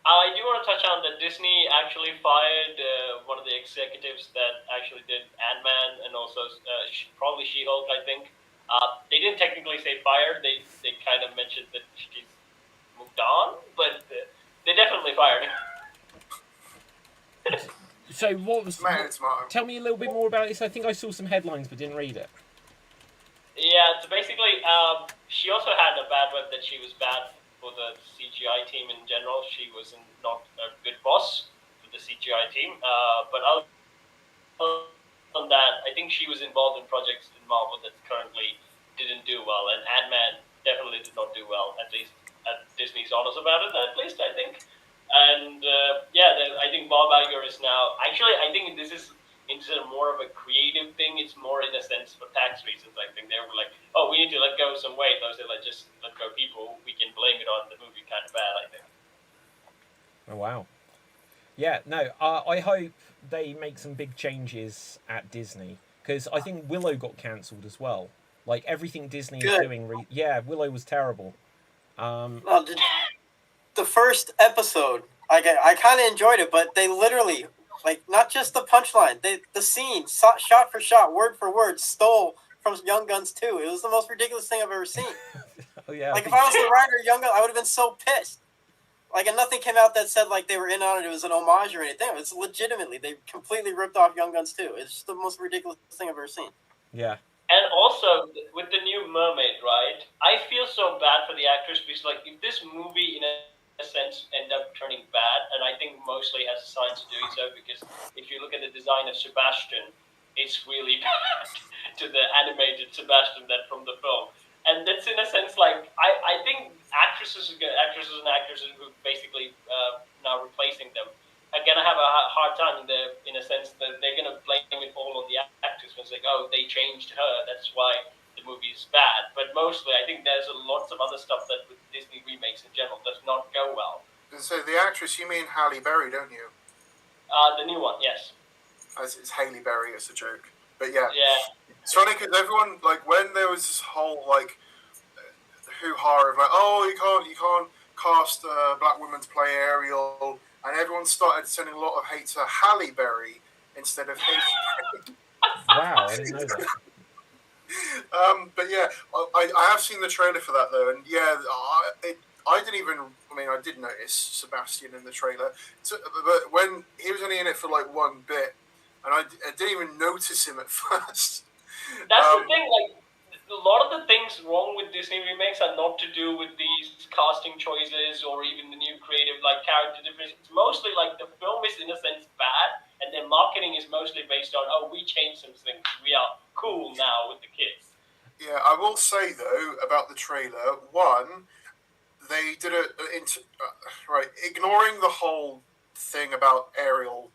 I do want to touch on that Disney actually fired one of the executives that actually did Ant-Man and also probably She-Hulk, I think. They didn't technically say fired. They kind of mentioned that she's moved on, but they definitely fired her. So what was? It's motto. Tell me a little bit more about this. I think I saw some headlines but didn't read it. Yeah, so basically, she also had a bad web that she was bad for the CGI team in general. She was not a good boss for the CGI team. But other than that, I think she was involved in projects in Marvel that currently didn't do well, and Ant-Man definitely did not do well, at least Disney's honest about it, at least, I think. And I think Bob Iger is now... Actually, I think this is instead of more of a creative thing, it's more in a sense for tax reasons. I think they were like, "Oh, we need to let go some weight." I was like, just let go people. We can blame it on the movie kind of bad, I think. Oh wow. Yeah. No. I hope they make some big changes at Disney because I think Willow got cancelled as well. Like everything Disney is doing. Willow was terrible. The first episode, I kind of enjoyed it, but they literally, like, not just the punchline, the scene, shot for shot, word for word, stole from Young Guns 2. It was the most ridiculous thing I've ever seen. Oh yeah. Like, if I was the writer of Young Guns, I would have been so pissed. Like, and nothing came out that said, like, they were in on it, it was an homage or anything. It's legitimately, they completely ripped off Young Guns 2. It's just the most ridiculous thing I've ever seen. Yeah. And also, with the new Mermaid, right, I feel so bad for the actress because, like, if this movie, in a sense, end up turning bad, and I think mostly has signs of doing so, because if you look at the design of Sebastian, it's really bad to the animated Sebastian that from the film. And that's in a sense like I think actresses and actors who basically now replacing them are gonna have a hard time in a sense that they're gonna blame it all on the actors. It's like, oh, they changed her, that's why the movie is bad. But mostly, I think there's lots of other stuff that with Disney remakes in general does not go well. And so the actress, you mean Halle Berry, don't you? The new one, yes. It's Halle Berry, it's a joke. But yeah. Yeah. It's funny because everyone, like, when there was this whole, like, hoo-ha of, like, oh, you can't cast a black woman to play Ariel, and everyone started sending a lot of hate to Halle Berry instead of hate. Wow, I didn't know that. But yeah, I have seen the trailer for that, though, and yeah, I didn't even, I did notice Sebastian in the trailer, but when he was only in it for, like, one bit, and I didn't even notice him at first. That's the thing, like, a lot of the things wrong with Disney remakes are not to do with these casting choices or even the new creative, like, character difference. It's mostly, like, the film is, in a sense, bad, and their marketing is mostly based on, oh, we changed some things. We are cool now with the kids. Yeah, I will say, though, about the trailer, one, they did right, ignoring the whole thing about Ariel,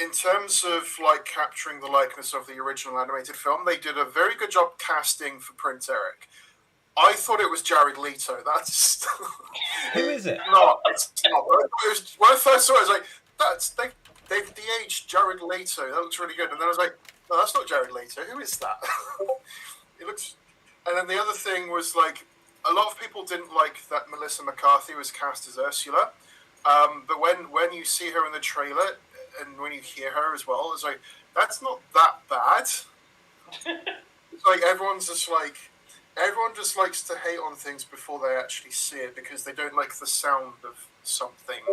in terms of, like, capturing the likeness of the original animated film, they did a very good job casting for Prince Eric. I thought it was Jared Leto. That's Who is it? No, it's not. When I first saw it, I was like, they've de-aged Jared Leto. That looks really good. And then I was like, no, that's not Jared Leto. Who is that? It looks. And then the other thing was, like, a lot of people didn't like that Melissa McCarthy was cast as Ursula. But when you see her in the trailer, and when you hear her as well, it's like, that's not that bad. It's like everyone just likes to hate on things before they actually see it because they don't like the sound of something,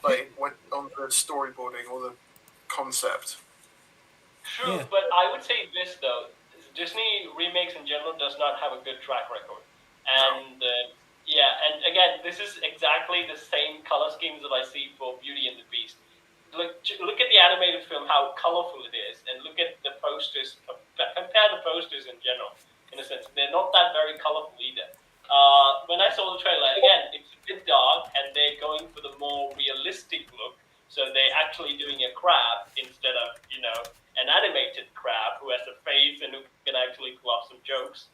like when on the storyboarding or the concept. True, Yeah. but I would say this though: Disney remakes in general does not have a good track record, and and again, this is exactly the same color schemes that I see for Beauty and the Beast. Look at the animated film, how colorful it is, and look at the posters. Compare the posters in general. In a sense, they're not that very colorful either. When I saw the trailer, again, it's a bit dark, and they're going for the more realistic look. So they're actually doing a crab instead of, an animated crab who has a face and who can actually pull off some jokes.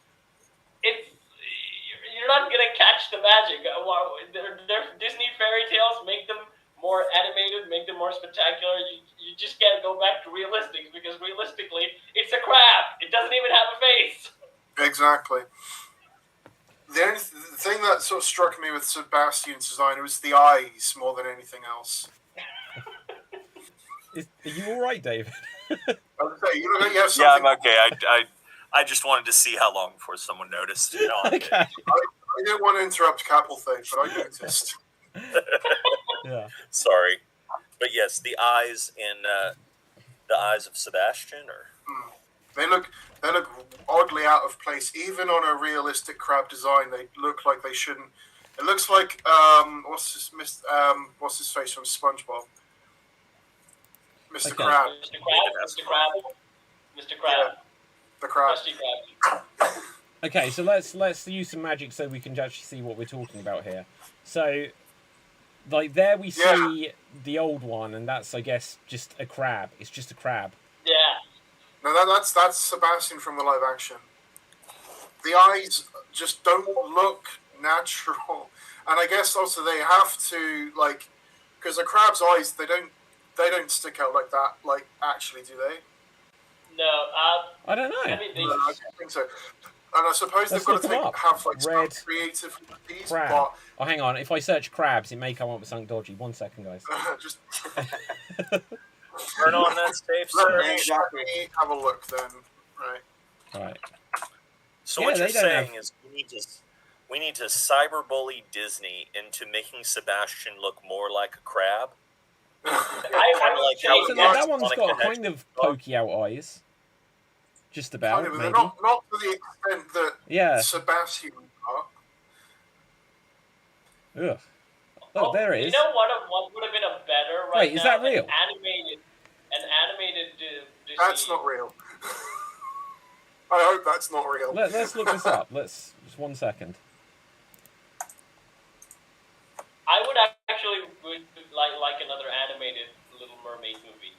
You're not gonna catch the magic. They're Disney fairy tales. Make them more animated, make them more spectacular. You just can't go back to realistic because realistically, it's a crab. It doesn't even have a face. Exactly. The only thing that sort of struck me with Sebastian's design was the eyes more than anything else. Are you all right, David? I was saying, you have something. Yeah, I'm okay. I just wanted to see how long before someone noticed. Okay. I didn't want to interrupt Capel thing, but I noticed. Yeah. Sorry, but yes, the eyes in the eyes of Sebastian, or They look oddly out of place, even on a realistic crab design. They look like they shouldn't. It looks like what's his face from SpongeBob, Mr. Okay. Crab. Mr. Crab. Yeah, the crab. Krusty Krab. Okay, so let's use some magic so we can actually see what we're talking about here. So, like there we see the old one, and that's I guess just a crab. It's just a crab. Yeah. No, that's Sebastian from the live action. The eyes just don't look natural, and I guess also they have to because the crab's eyes they don't stick out like that. Like actually, do they? No. I don't know. I mean, No, I don't think so. And I suppose Let's they've got look to them up. have some Red creative abilities, crab. but Oh, hang on. If I search crabs, it may come up with something dodgy. 1 second, guys. just turn on that safe Exactly. search. let me have a look then. Right. All right. So Yeah, what you're they don't saying have- is we need to cyberbully Disney into making Sebastian look more like a crab. I would like say how So it now is that one's Sonic got the kind of pokey out eyes. Just about, Kind of, maybe. not to the extent that Yeah. Sebastian are. Ugh. Oh, there it You is. know what would have been a better right Wait, is now? that real? An animated Disney. That's not real. I hope that's not real. Let's look this up. Just 1 second. I would actually like another animated Little Mermaid movie.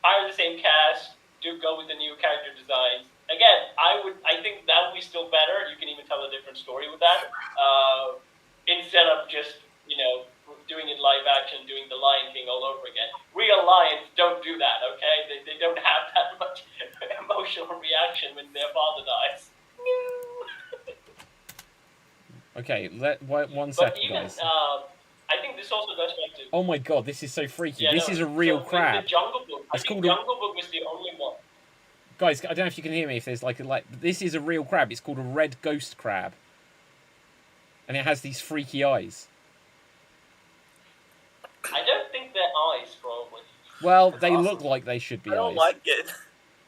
Hire the same cast, do go with the new character designs. Again, I think that would be still better. You can even tell a different story with that. Instead of just, doing it live action, doing the Lion King all over again. Real lions don't do that, okay? They don't have that much emotional reaction when their father dies. Okay, 1 But second, even, guys. I think this also goes back to... Oh my god, this is so freaky. Yeah, This is a real so crab. The Jungle Book. I It's think called a- Jungle Book was the only one. Guys, I don't know if you can hear me. If there's like this is a real crab. It's called a red ghost crab, and it has these freaky eyes. I don't think they're eyes, probably. Well, That's they awesome. look like they should be I don't eyes. like it.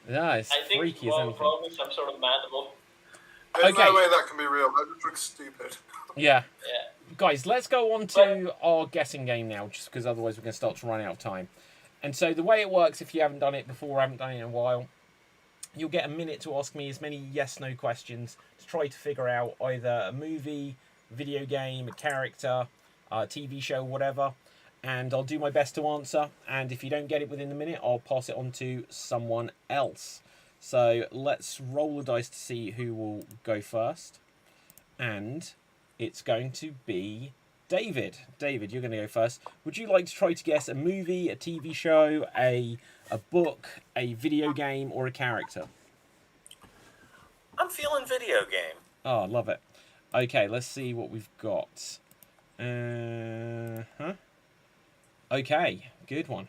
Yeah, it's I think freaky as anything. probably some sort of mandible. There's Okay. no way that can be real. That just looks stupid. Yeah. Yeah. Guys, let's go on to our guessing game now, just because otherwise we're going to start to run out of time. And so the way it works, if you haven't done it before, haven't done it in a while, you'll get a minute to ask me as many yes/no questions to try to figure out either a movie, video game, a character, a TV show, whatever. And I'll do my best to answer. And if you don't get it within the minute, I'll pass it on to someone else. So let's roll the dice to see who will go first. And it's going to be David. David, you're going to go first. Would you like to try to guess a movie, a TV show, a book, a video game, or a character? I'm feeling video game. Oh, I love it. Okay, let's see what we've got. Okay, good one.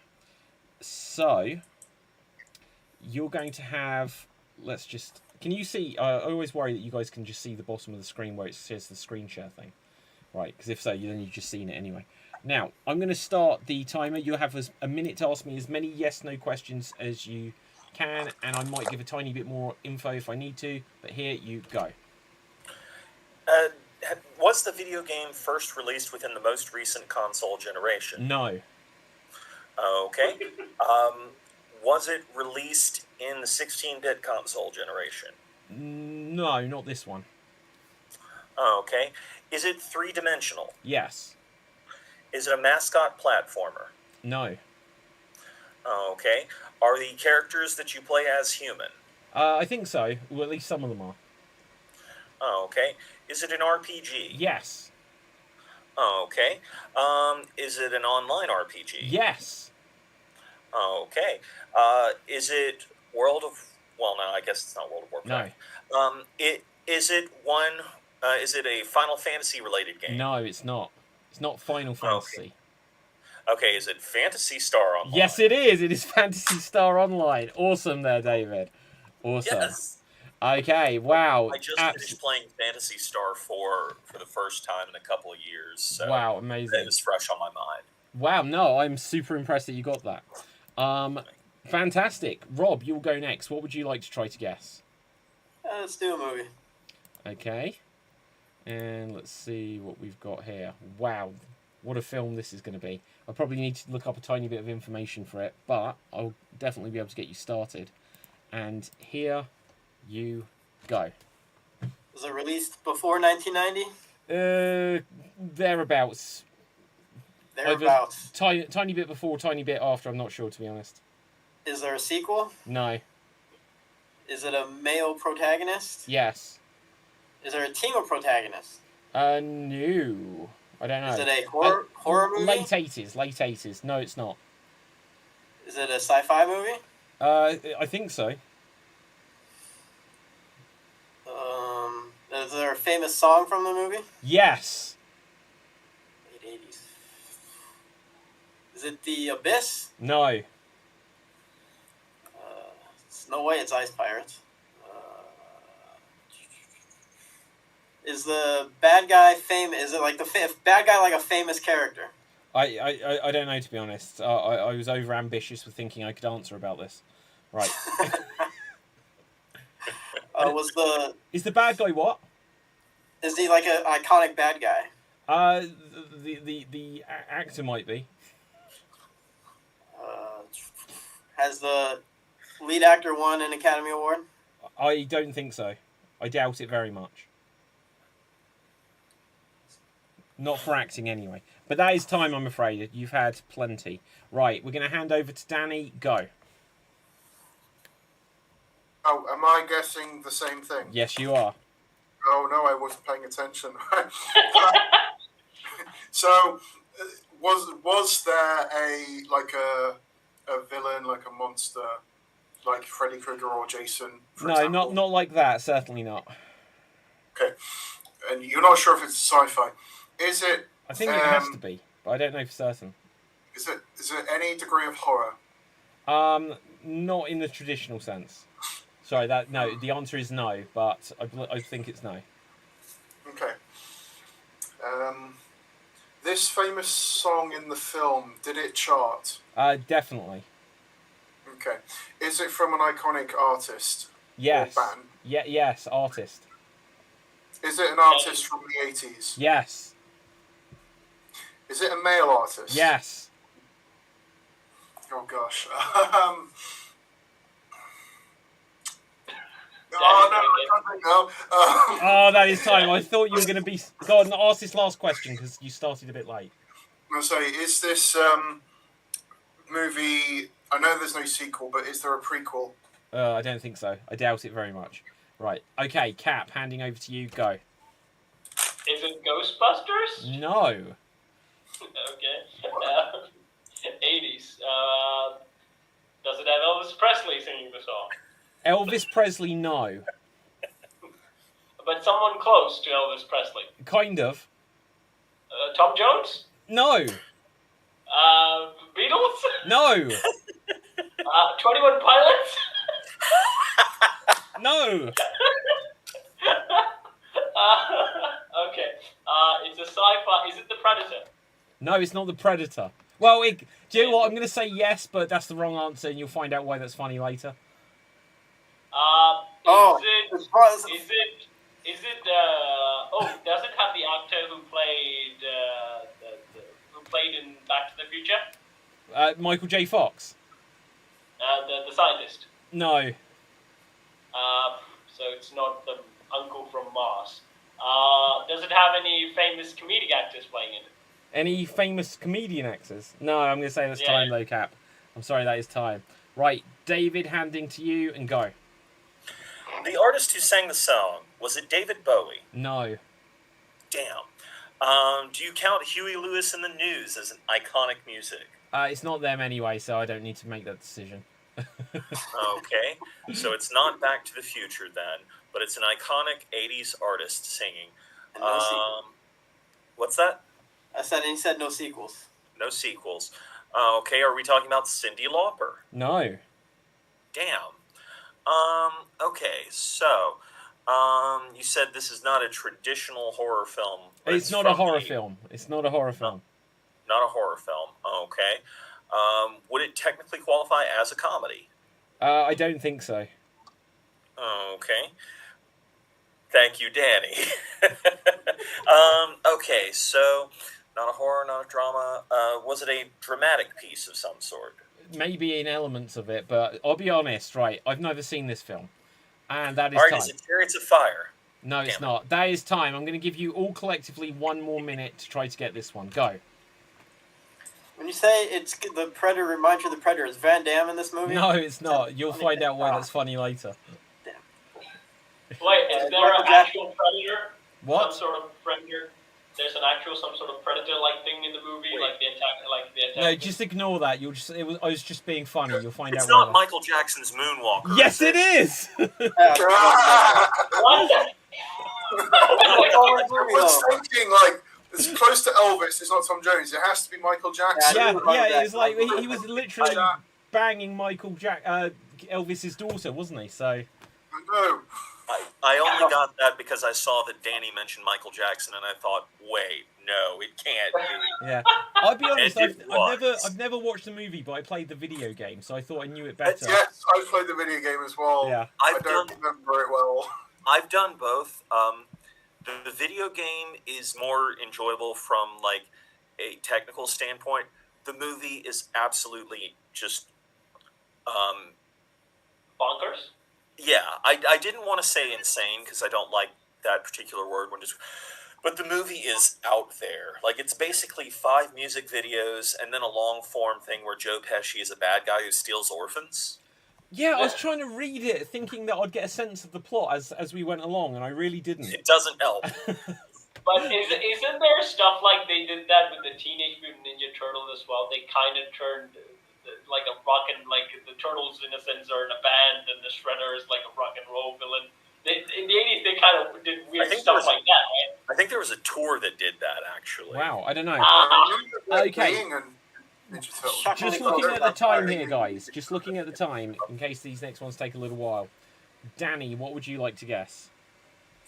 So, you're going to have... Let's just... Can you see... I always worry that you guys can just see the bottom of the screen where it says the screen share thing. Right, because if so, then you've just seen it anyway. Now, I'm going to start the timer. You'll have a minute to ask me as many yes/no questions as you can, and I might give a tiny bit more info if I need to, but here you go. Was the video game first released within the most recent console generation? No. Okay. Was it released in the 16-bit console generation? No, not this one. Okay. Is it three-dimensional? Yes. Is it a mascot platformer? No. Okay. Are the characters that you play as human? I think so. Well, at least some of them are. Okay. Is it an RPG? Yes. Okay. Is it an online RPG? Yes. Okay. Is it World of... Well, no, I guess it's not World of Warcraft. No. Is it one... is it a Final Fantasy related game? No, it's not. It's not Final Fantasy. Okay, is it Phantasy Star Online? Yes, it is. It is Phantasy Star Online. Awesome there, David. Awesome. Yes. Okay, wow. I just finished playing Phantasy Star 4 for the first time in a couple of years. So wow, amazing. It was fresh on my mind. Wow, no, I'm super impressed that you got that. Fantastic. Rob, you'll go next. What would you like to try to guess? Let's do a movie. Okay. And let's see what we've got here. Wow, what a film this is going to be. I probably need to look up a tiny bit of information for it, but I'll definitely be able to get you started. And here you go. Was it released before 1990? Thereabouts. Thereabouts. Tiny bit before, tiny bit after. I'm not sure, to be honest. Is there a sequel? No. Is it a male protagonist? Yes. Is there a team of protagonists? No. I don't know. Is it a horror movie? Late 80s. No, it's not. Is it a sci-fi movie? I think so. Is there a famous song from the movie? Yes. Late 80s. Is it The Abyss? No. It's no way it's Ice Pirates. Is the bad guy famous? Is it like the bad guy like a famous character? I don't know, to be honest. I was over ambitious with thinking I could answer about this. Right. Is the bad guy what? Is he like an iconic bad guy? The actor might be. Has the lead actor won an Academy Award? I don't think so. I doubt it very much. Not for acting, anyway. But that is time, I'm afraid. You've had plenty. Right, we're going to hand over to Danny. Go. Oh, am I guessing the same thing? Yes, you are. Oh, no, I wasn't paying attention. So, was there a villain, like a monster, like Freddy Krueger or Jason? For example? not like that. Certainly not. Okay, and you're not sure if it's sci-fi. Is it? I think it has to be, but I don't know for certain. Is it any degree of horror? Not in the traditional sense. Sorry, no. The answer is no, but I think it's no. Okay. This famous song in the film, did it chart? Definitely. Okay. Is it from an iconic artist? Yes. Or band? Yes, artist. Is it an artist from the 80s? Yes. Is it a male artist? Yes. Oh gosh. Oh, that is time. I thought you were going to be... Go on, ask this last question, because you started a bit late. I'll say, is this movie... I know there's no sequel, but is there a prequel? I don't think so. I doubt it very much. Right. Okay, Cap, handing over to you. Go. Is it Ghostbusters? No. Okay. 80s. Does it have Elvis Presley singing the song? Elvis Presley, no. But someone close to Elvis Presley. Kind of. Tom Jones? No. Beatles? No. 21 Pilots? No. Okay. It's a sci-fi. Is it The Predator? No, it's not the Predator. Well, do you know what? I'm going to say yes, but that's the wrong answer, and you'll find out why that's funny later. Does it have the actor who played in Back to the Future? Michael J. Fox. The scientist. No. So it's not the uncle from Mars. Does it have any famous comedic actors playing in it? Any famous comedian actors? No, I'm going to say that's time though, Cap. I'm sorry, that is time. Right, David, handing to you and go. The artist who sang the song, was it David Bowie? No. Damn. Do you count Huey Lewis and the News as an iconic music? It's not them anyway, so I don't need to make that decision. Okay, so it's not Back to the Future then, but it's an iconic 80s artist singing. And no sequels. What's that? He said no sequels. No sequels. Okay, are we talking about Cyndi Lauper? No. Damn. Okay, so, you said this is not a traditional horror film. It's not a horror film. It's not a horror film. Not a horror film. Okay. Would it technically qualify as a comedy? I don't think so. Okay. Thank you, Danny. Okay, so not a horror, not a drama. Was it a dramatic piece of some sort? Maybe in elements of it, but I'll be honest, right? I've never seen this film. And that is All right, time. is it Chariots of Fire? No, it's not. That is time. I'm going to give you all collectively one more minute to try to get this one. Go. When you say it's the Predator reminds you of the Predator, is Van Damme in this movie? No, it's not. You'll find out why that's funny later. Wait, is there an actual Predator? What? Some sort of Predator? There's some sort of Predator-like thing in the movie, like the attack. No, just ignore that. I was just being funny. You'll find out. It's not Michael Jackson's Moonwalker. Yes, it is. I was thinking, like, it's close to Elvis. It's not Tom Jones. It has to be Michael Jackson. Yeah. It was like he was literally banging Elvis's daughter, wasn't he? So. No. I only got that because I saw that Danny mentioned Michael Jackson, and I thought, wait, no, it can't be. Yeah, I'll be honest. And I've never watched the movie, but I played the video game, so I thought I knew it better. Yes, I played the video game as well. Yeah, I don't remember it well. I've done both. The video game is more enjoyable from like a technical standpoint. The movie is absolutely just bonkers. Yeah, I didn't want to say insane because I don't like that particular word but the movie is out there. Like, it's basically 5 music videos and then a long form thing where Joe Pesci is a bad guy who steals orphans. Yeah, I was trying to read it, thinking that I'd get a sense of the plot as we went along, and I really didn't. It doesn't help. But isn't there stuff like they did that with the Teenage Mutant Ninja Turtles as well? They kind of turned like a rock and like the Turtles in a sense are in a band, and the Shredder is like a rock and roll villain. In the 80s, they kind of did weird stuff like that, right? I think there was a tour that did that, actually. Wow, I don't know. Okay. Just looking at the time here, guys. Just looking at the time, in case these next ones take a little while. Danny, what would you like to guess?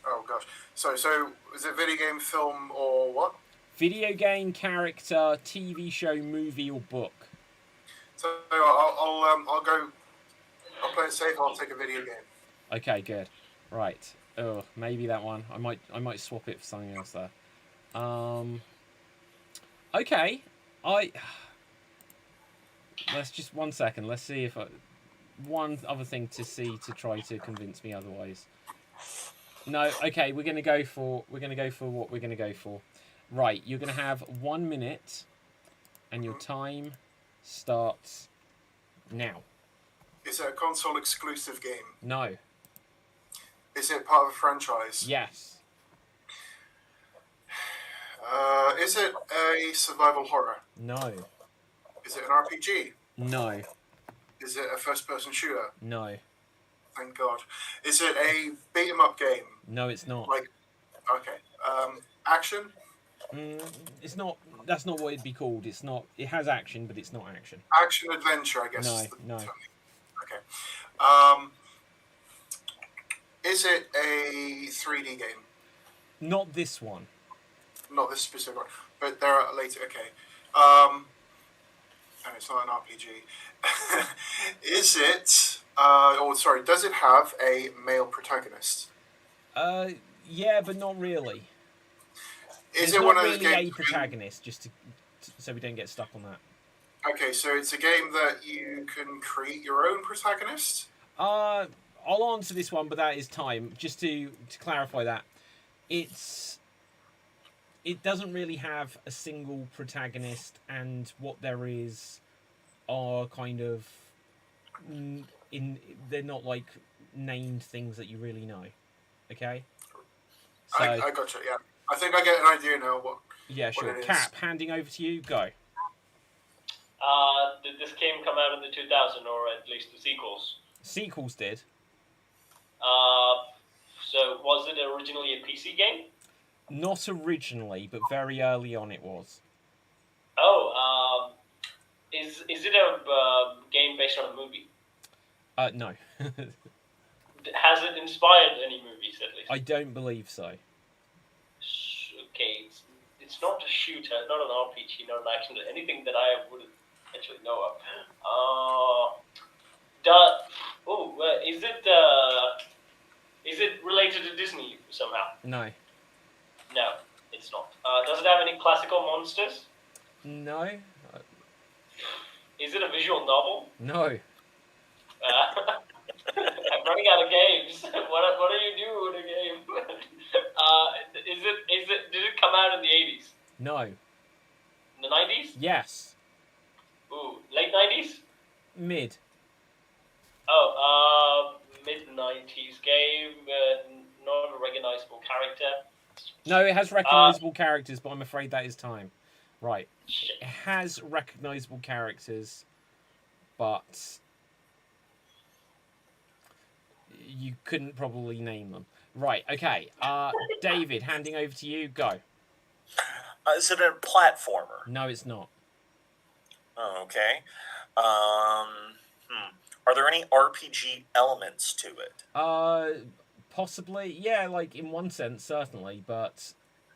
Oh, gosh. So is it video game, film, or what? Video game, character, TV show, movie, or book? So I'll play it safe. I'll take a video game. Okay, good. Right. Oh, maybe that one. I might swap it for something else there. Okay. Let's just 1 second. Let's see if one other thing to try to convince me otherwise. No. Okay. We're gonna go for what we're gonna go for. Right. You're gonna have 1 minute, and your time starts now. Is it a console exclusive game? No. Is it part of a franchise? Yes. Is it a survival horror? No. Is it an RPG? No. Is it a first-person shooter? No. Thank God. Is it a beat-em-up game? No, it's not. Okay. Action? It's not. That's not what it'd be called. It's not. It has action, but it's not action. Action adventure, I guess. No. Okay. Is it a 3D game? Not this one. Not this specific one. but there are later. Okay, and it's not an RPG. Is it? Does it have a male protagonist? Yeah, but not really. Is There's it not one of those really a games? protagonist, just so we don't get stuck on that. Okay, so it's a game that you can create your own protagonist. I'll answer this one, but that is time. Just to clarify that, it doesn't really have a single protagonist, and what there is are kind of they're not like named things that you really know. Okay. So I gotcha. Yeah, I think I get an idea now. yeah, sure. What it is. Cap, handing over to you. Go. Did this game come out in the 2000 or at least the sequels? Sequels did. So was it originally a PC game? Not originally, but very early on it was. Oh, is it a game based on a movie? No. Has it inspired any movies at least? I don't believe so. Okay, it's not a shooter, not an RPG, not an action, anything that I would actually know of. Is it related to Disney somehow? No. No, it's not. Does it have any classical monsters? No. Is it a visual novel? No. I'm running out of games. What do you do in a game? Did it come out in the 80s? No. In the 90s? Yes. Ooh, late 90s? Mid. Oh, mid-90s game, not a recognizable character. No, it has recognizable characters, but I'm afraid that is time. Right. Shit. It has recognizable characters, but you couldn't probably name them. Right, okay. David, handing over to you. Go. Is it a platformer? No, it's not. Oh, okay. Are there any RPG elements to it? Possibly. Yeah, like in one sense, certainly, but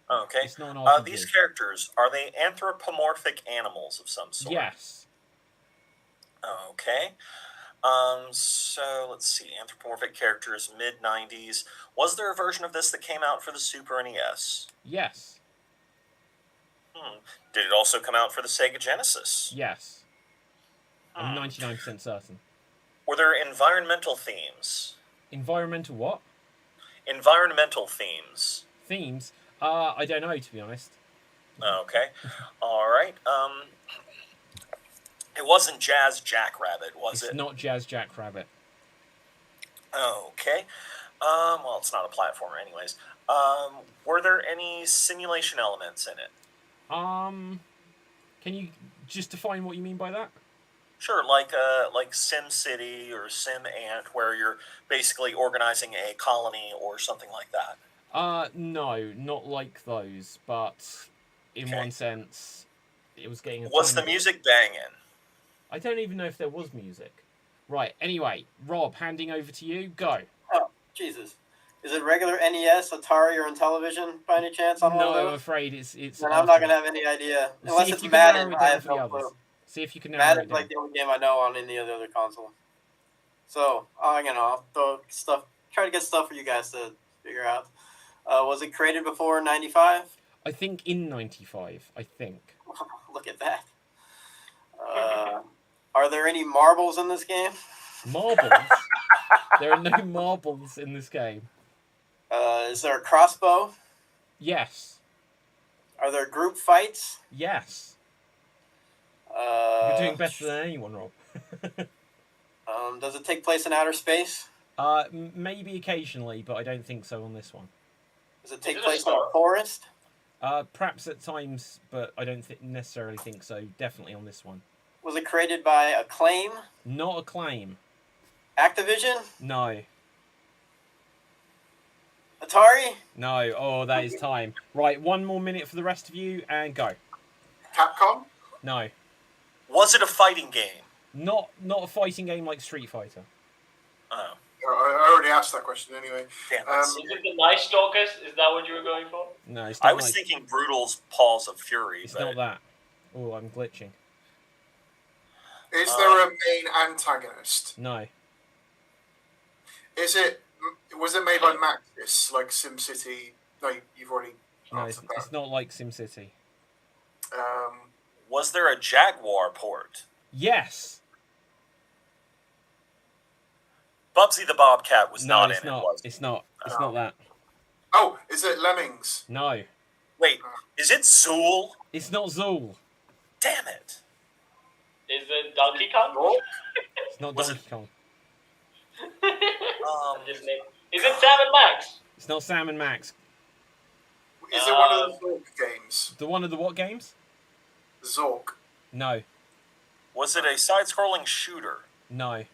Okay. it's not an RPG. These characters, are they anthropomorphic animals of some sort? Yes. Okay. So let's see. Anthropomorphic characters, mid-90s. Was there a version of this that came out for the Super NES? Yes. Did it also come out for the Sega Genesis? Yes. I'm 99% certain. Were there environmental themes? Environmental what? Environmental themes. Themes? I don't know, to be honest. Okay. All right. It wasn't Jazz Jackrabbit, was it? It's not Jazz Jackrabbit. Okay. Well, it's not a platformer anyways. Were there any simulation elements in it? Can you just define what you mean by that? Sure, like SimCity or SimAnt, where you're basically organizing a colony or something like that. No, not like those, but in Okay. one sense, it was getting. Was the music banging? I don't even know if there was music. Right. Anyway, Rob, handing over to you. Go. Oh, Jesus. Is it regular NES, Atari, or Intellivision by any chance on one No, of I'm those? afraid it's. Then I'm not going to have any idea. Unless if it's you can narrow Madden, it I down have for the no others. clue. See if you can narrow Madden's it down. like the only game I know on any of the other console. So, I'll throw stuff, try to get stuff for you guys to figure out. Was it created before 95? I think in 95. I think. Look at that. Are there any marbles in this game? Marbles. There are no marbles in this game. Is there a crossbow? Yes. Are there group fights? Yes. You're doing better than anyone, Rob. Does it take place in outer space? Maybe occasionally, but I don't think so on this one. Does it take place in a forest? Perhaps at times, but I don't necessarily think so. Definitely on this one. Was it created by Acclaim? Not Acclaim. Activision? No. Atari? No. Oh, that is time. Right, one more minute for the rest of you, and go. Capcom? No. Was it a fighting game? Not a fighting game like Street Fighter. Oh. I already asked that question anyway. Damn it. Is it the Night Stalkers? Is that what you were going for? No, it's not. I was thinking Brutal's Paws of Fury. It's but not that. Oh, I'm glitching. Is there a main antagonist? No. Was it made by Maxis, like SimCity? No, you've already No, answered it's not like SimCity. that. Was there a Jaguar port? Yes. Bubsy the Bobcat was No, not it's in not. it, was It's not. It's Oh. not that. Oh, is it Lemmings? No. Wait, is it Zool? It's not Zool. Damn it. Is it Donkey Kong? Zork? It's not Was it- Donkey Kong. Is it Sam and Max? It's not Sam and Max. Is it one of the Zork games? The one of the what games? Zork. No. Was it a side-scrolling shooter? No.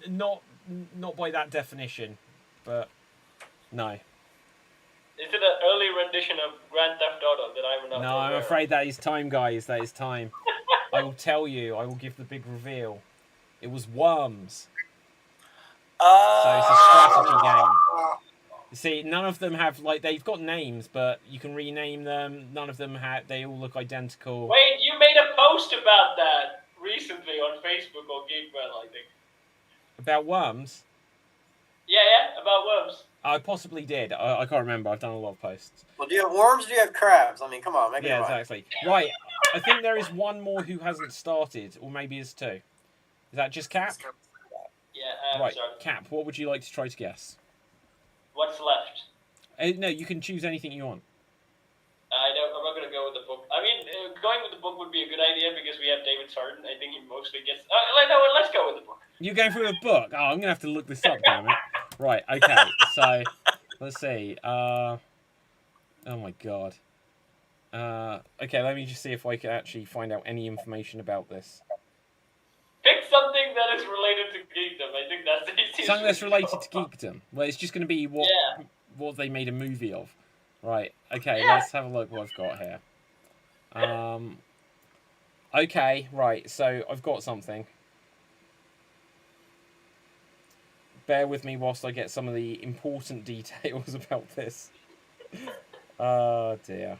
Not by that definition, but no. Is it an early rendition of Grand Theft Auto that I'm not No, I'm aware afraid that is time, guys. That is time. I will tell you. I will give the big reveal. It was Worms. So it's a strategy game. You see, none of them have, like, they've got names, but you can rename them. None of them have, they all look identical. Wait, you made a post about that recently on Facebook or Geekville, I think. About Worms? Yeah, about worms. I possibly did. I can't remember. I've done a lot of posts. Well, do you have worms or do you have crabs? I mean, come on, make it Yeah, right. exactly. Right. I think there is one more who hasn't started, or maybe it's two. Is that just Cap? Yeah, Right, sorry. Cap, what would you like to try to guess? What's left? No, you can choose anything you want. I'm not going to go with the book. I mean, going with the book would be a good idea because we have David Sarden. I think he mostly gets... let's go with the book. You're going through a book? Oh, I'm going to have to look this up, damn it. Right, okay, so, let's see. Oh my god. Okay, let me just see if I can actually find out any information about this. Pick something that is related to geekdom. I think that's the easiest. Something that's way related go. to geekdom. Well, it's just going to be what they made a movie of. Right, okay, Yeah. let's have a look what I've got here. Okay, right, so I've got something. Bear with me whilst I get some of the important details about this. Oh, dear.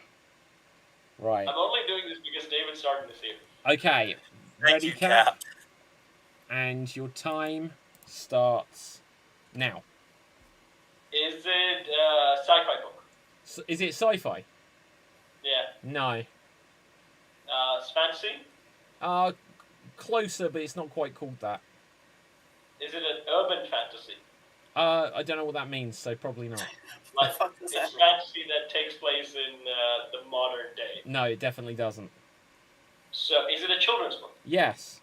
Right, I'm only doing this because David Sarden is here. okay, Thank ready, you, Cap? Cap. And your time starts now. Is it sci-fi book? So, is it sci-fi? Yeah. No. It's fantasy? Closer, but it's not quite called that. Is it an urban fantasy? I don't know what that means, so probably not. Like, fuck does it's that mean? fantasy that takes place in the modern day. No, it definitely doesn't. So, is it a children's book? Yes.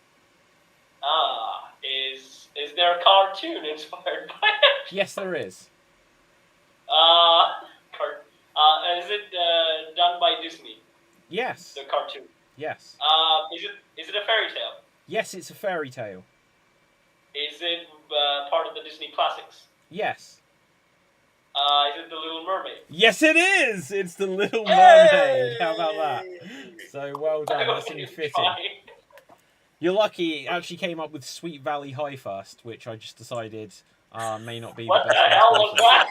Is there a cartoon inspired by it? Yes, there is. Is it done by Disney? Yes. The cartoon. Yes. Is it a fairy tale? Yes, it's a fairy tale. Is it part of the Disney classics? Yes. Is it The Little Mermaid? Yes, it is! It's The Little Mermaid. How about that? So, well done. That's Okay, fitting. fine. You're lucky it actually came up with Sweet Valley High first, which I just decided may not be What the the best hell was translation.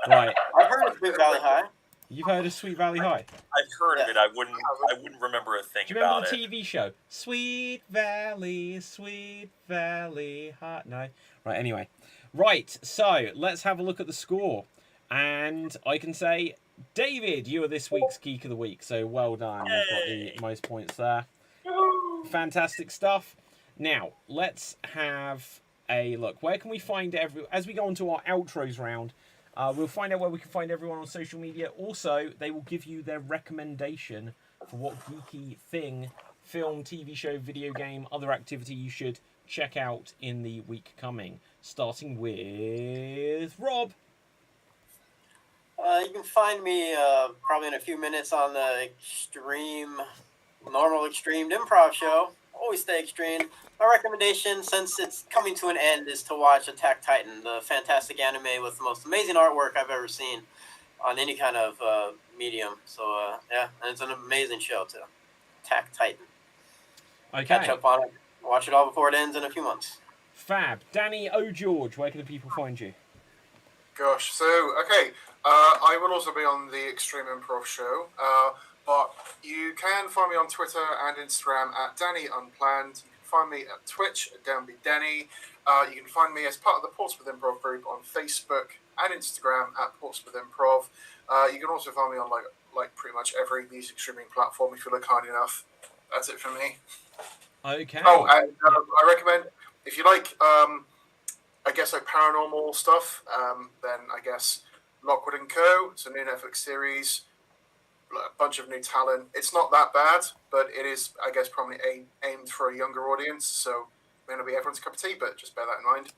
that? Right. I've heard of Sweet Valley High. You've heard of Sweet Valley High? I've heard of it. I wouldn't remember a thing Do you remember about the it. TV show? Sweet Valley High. No. Right, anyway. Right, so let's have a look at the score. And I can say, David, you are this week's Geek of the Week. So well done. You've got the most points there. Fantastic stuff. Now, let's have a look. Where can we find as we go on to our outros round, we'll find out where we can find everyone on social media. Also, they will give you their recommendation for what geeky thing, film, TV show, video game, other activity you should check out in the week coming. Starting with Rob. You can find me probably in a few minutes on the normal extreme improv show. Always stay extreme. My recommendation, since it's coming to an end, is to watch Attack Titan, the fantastic anime with the most amazing artwork I've ever seen on any kind of medium. So, yeah, and it's an amazing show, too. Attack Titan. Okay. Catch up on it. Watch it all before it ends in a few months. Fab. Danny O'George, where can the people find you? Gosh, so, okay, I will also be on the Extreme Improv show, but you can find me on Twitter and Instagram at Danny Unplanned. You can find me at Twitch at DownBeDanny. You can find me as part of the Portsmouth Improv group on Facebook and Instagram at Portsmouth Improv. You can also find me on like pretty much every music streaming platform if you look hard enough. That's it for me. Okay. Oh, and I recommend, if you like, I guess like paranormal stuff, then I guess Lockwood and Co. It's a new Netflix series, a bunch of new talent. It's not that bad, but it is, I guess, probably aimed for a younger audience, so may not be everyone's cup of tea, but just bear that in mind.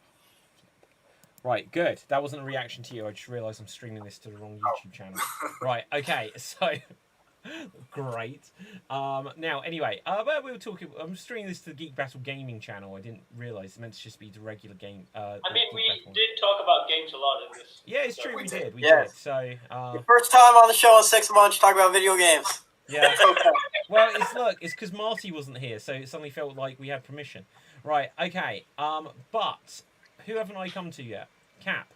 Right, good. That wasn't a reaction to you. I just realised I'm streaming this to the wrong YouTube channel. Right, okay, so... Great. Now, anyway, we were talking... I'm streaming this to the Geek Battle Gaming channel. I didn't realise it meant to just be the regular game. I mean, we did talk about games a lot in this. Yeah, it's true, we did. We Yes. did. So, Your first time on the show in 6 months, talk about video games. yeah. Well, it's because Marty wasn't here, so it suddenly felt like we had permission. Right, okay. But who haven't I come to yet? Cap.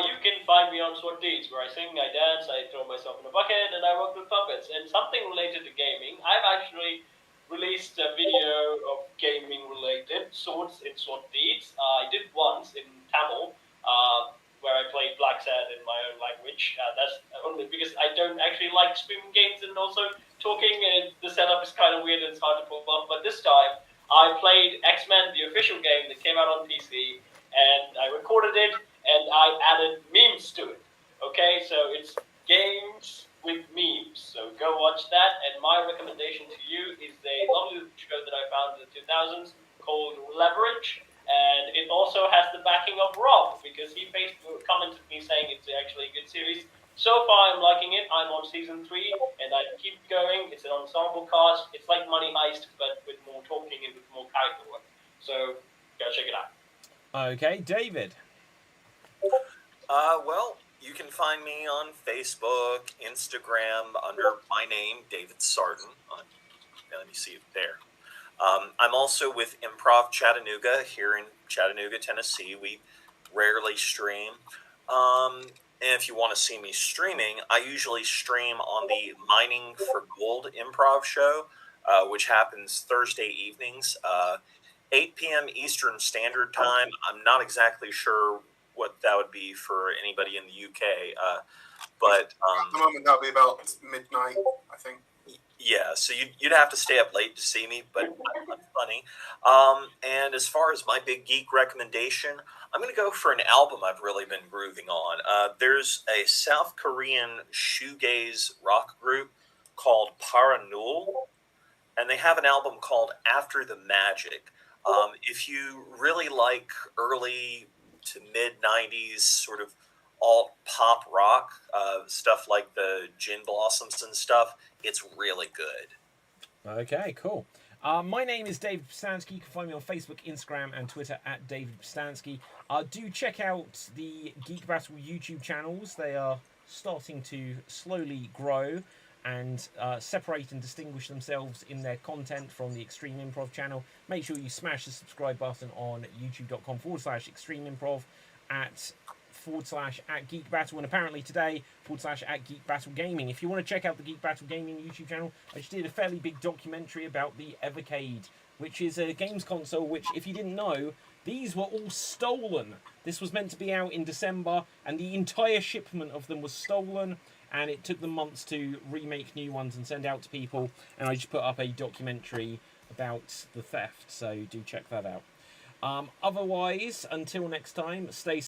You can find me on Sword Deeds, where I sing, I dance, I throw myself in a bucket, and I work with puppets. And something related to gaming, I've actually released a video of gaming-related swords in Sword Deeds. I did once in Tamil, where I played Black Sad in my own language. That's only because I don't actually like streaming games and also talking, and the setup is kind of weird and it's hard to pull off. But this time, I played X-Men, the official game that came out on PC, and I recorded it, and I added memes to it. Okay, so it's games with memes. So go watch that. And my recommendation to you is a lovely show that I found in the 2000s called Leverage. And it also has the backing of Rob, because he commented me saying it's actually a good series. So far, I'm liking it. I'm on season 3, and I keep going. It's an ensemble cast. It's like Money Heist, but with more talking and with more character work. So go check it out. Okay, David. Well, you can find me on Facebook, Instagram, under my name, David Sarden. Let me see it there. I'm also with Improv Chattanooga here in Chattanooga, Tennessee. We rarely stream. And if you want to see me streaming, I usually stream on the Mining for Gold Improv show, which happens Thursday evenings, 8 p.m. Eastern Standard Time. I'm not exactly sure what that would be for anybody in the UK, but at the moment that'll be about midnight, I think. Yeah, so you'd have to stay up late to see me, but I'm funny. And as far as my big geek recommendation, I'm going to go for an album I've really been grooving on. There's a South Korean shoegaze rock group called Paranul, and they have an album called After the Magic. If you really like early to mid-90s sort of alt-pop rock, stuff like the Gin Blossoms and stuff, it's really good. Okay, cool. My name is David Pstansky. You can find me on Facebook, Instagram, and Twitter at David Pstansky. Do check out the Geek Battle YouTube channels. They are starting to slowly grow and separate and distinguish themselves in their content from the Extreme Improv channel. Make sure you smash the subscribe button on youtube.com/Extreme Improv at /@Geek Battle, and apparently today /@Geek Battle Gaming. If you want to check out the Geek Battle Gaming YouTube channel, I just did a fairly big documentary about the Evercade, which is a games console which, if you didn't know, these were all stolen. This was meant to be out in December, and the entire shipment of them was stolen, and it took them months to remake new ones and send out to people, and I just put up a documentary about the theft, so do check that out. Otherwise, until next time, stay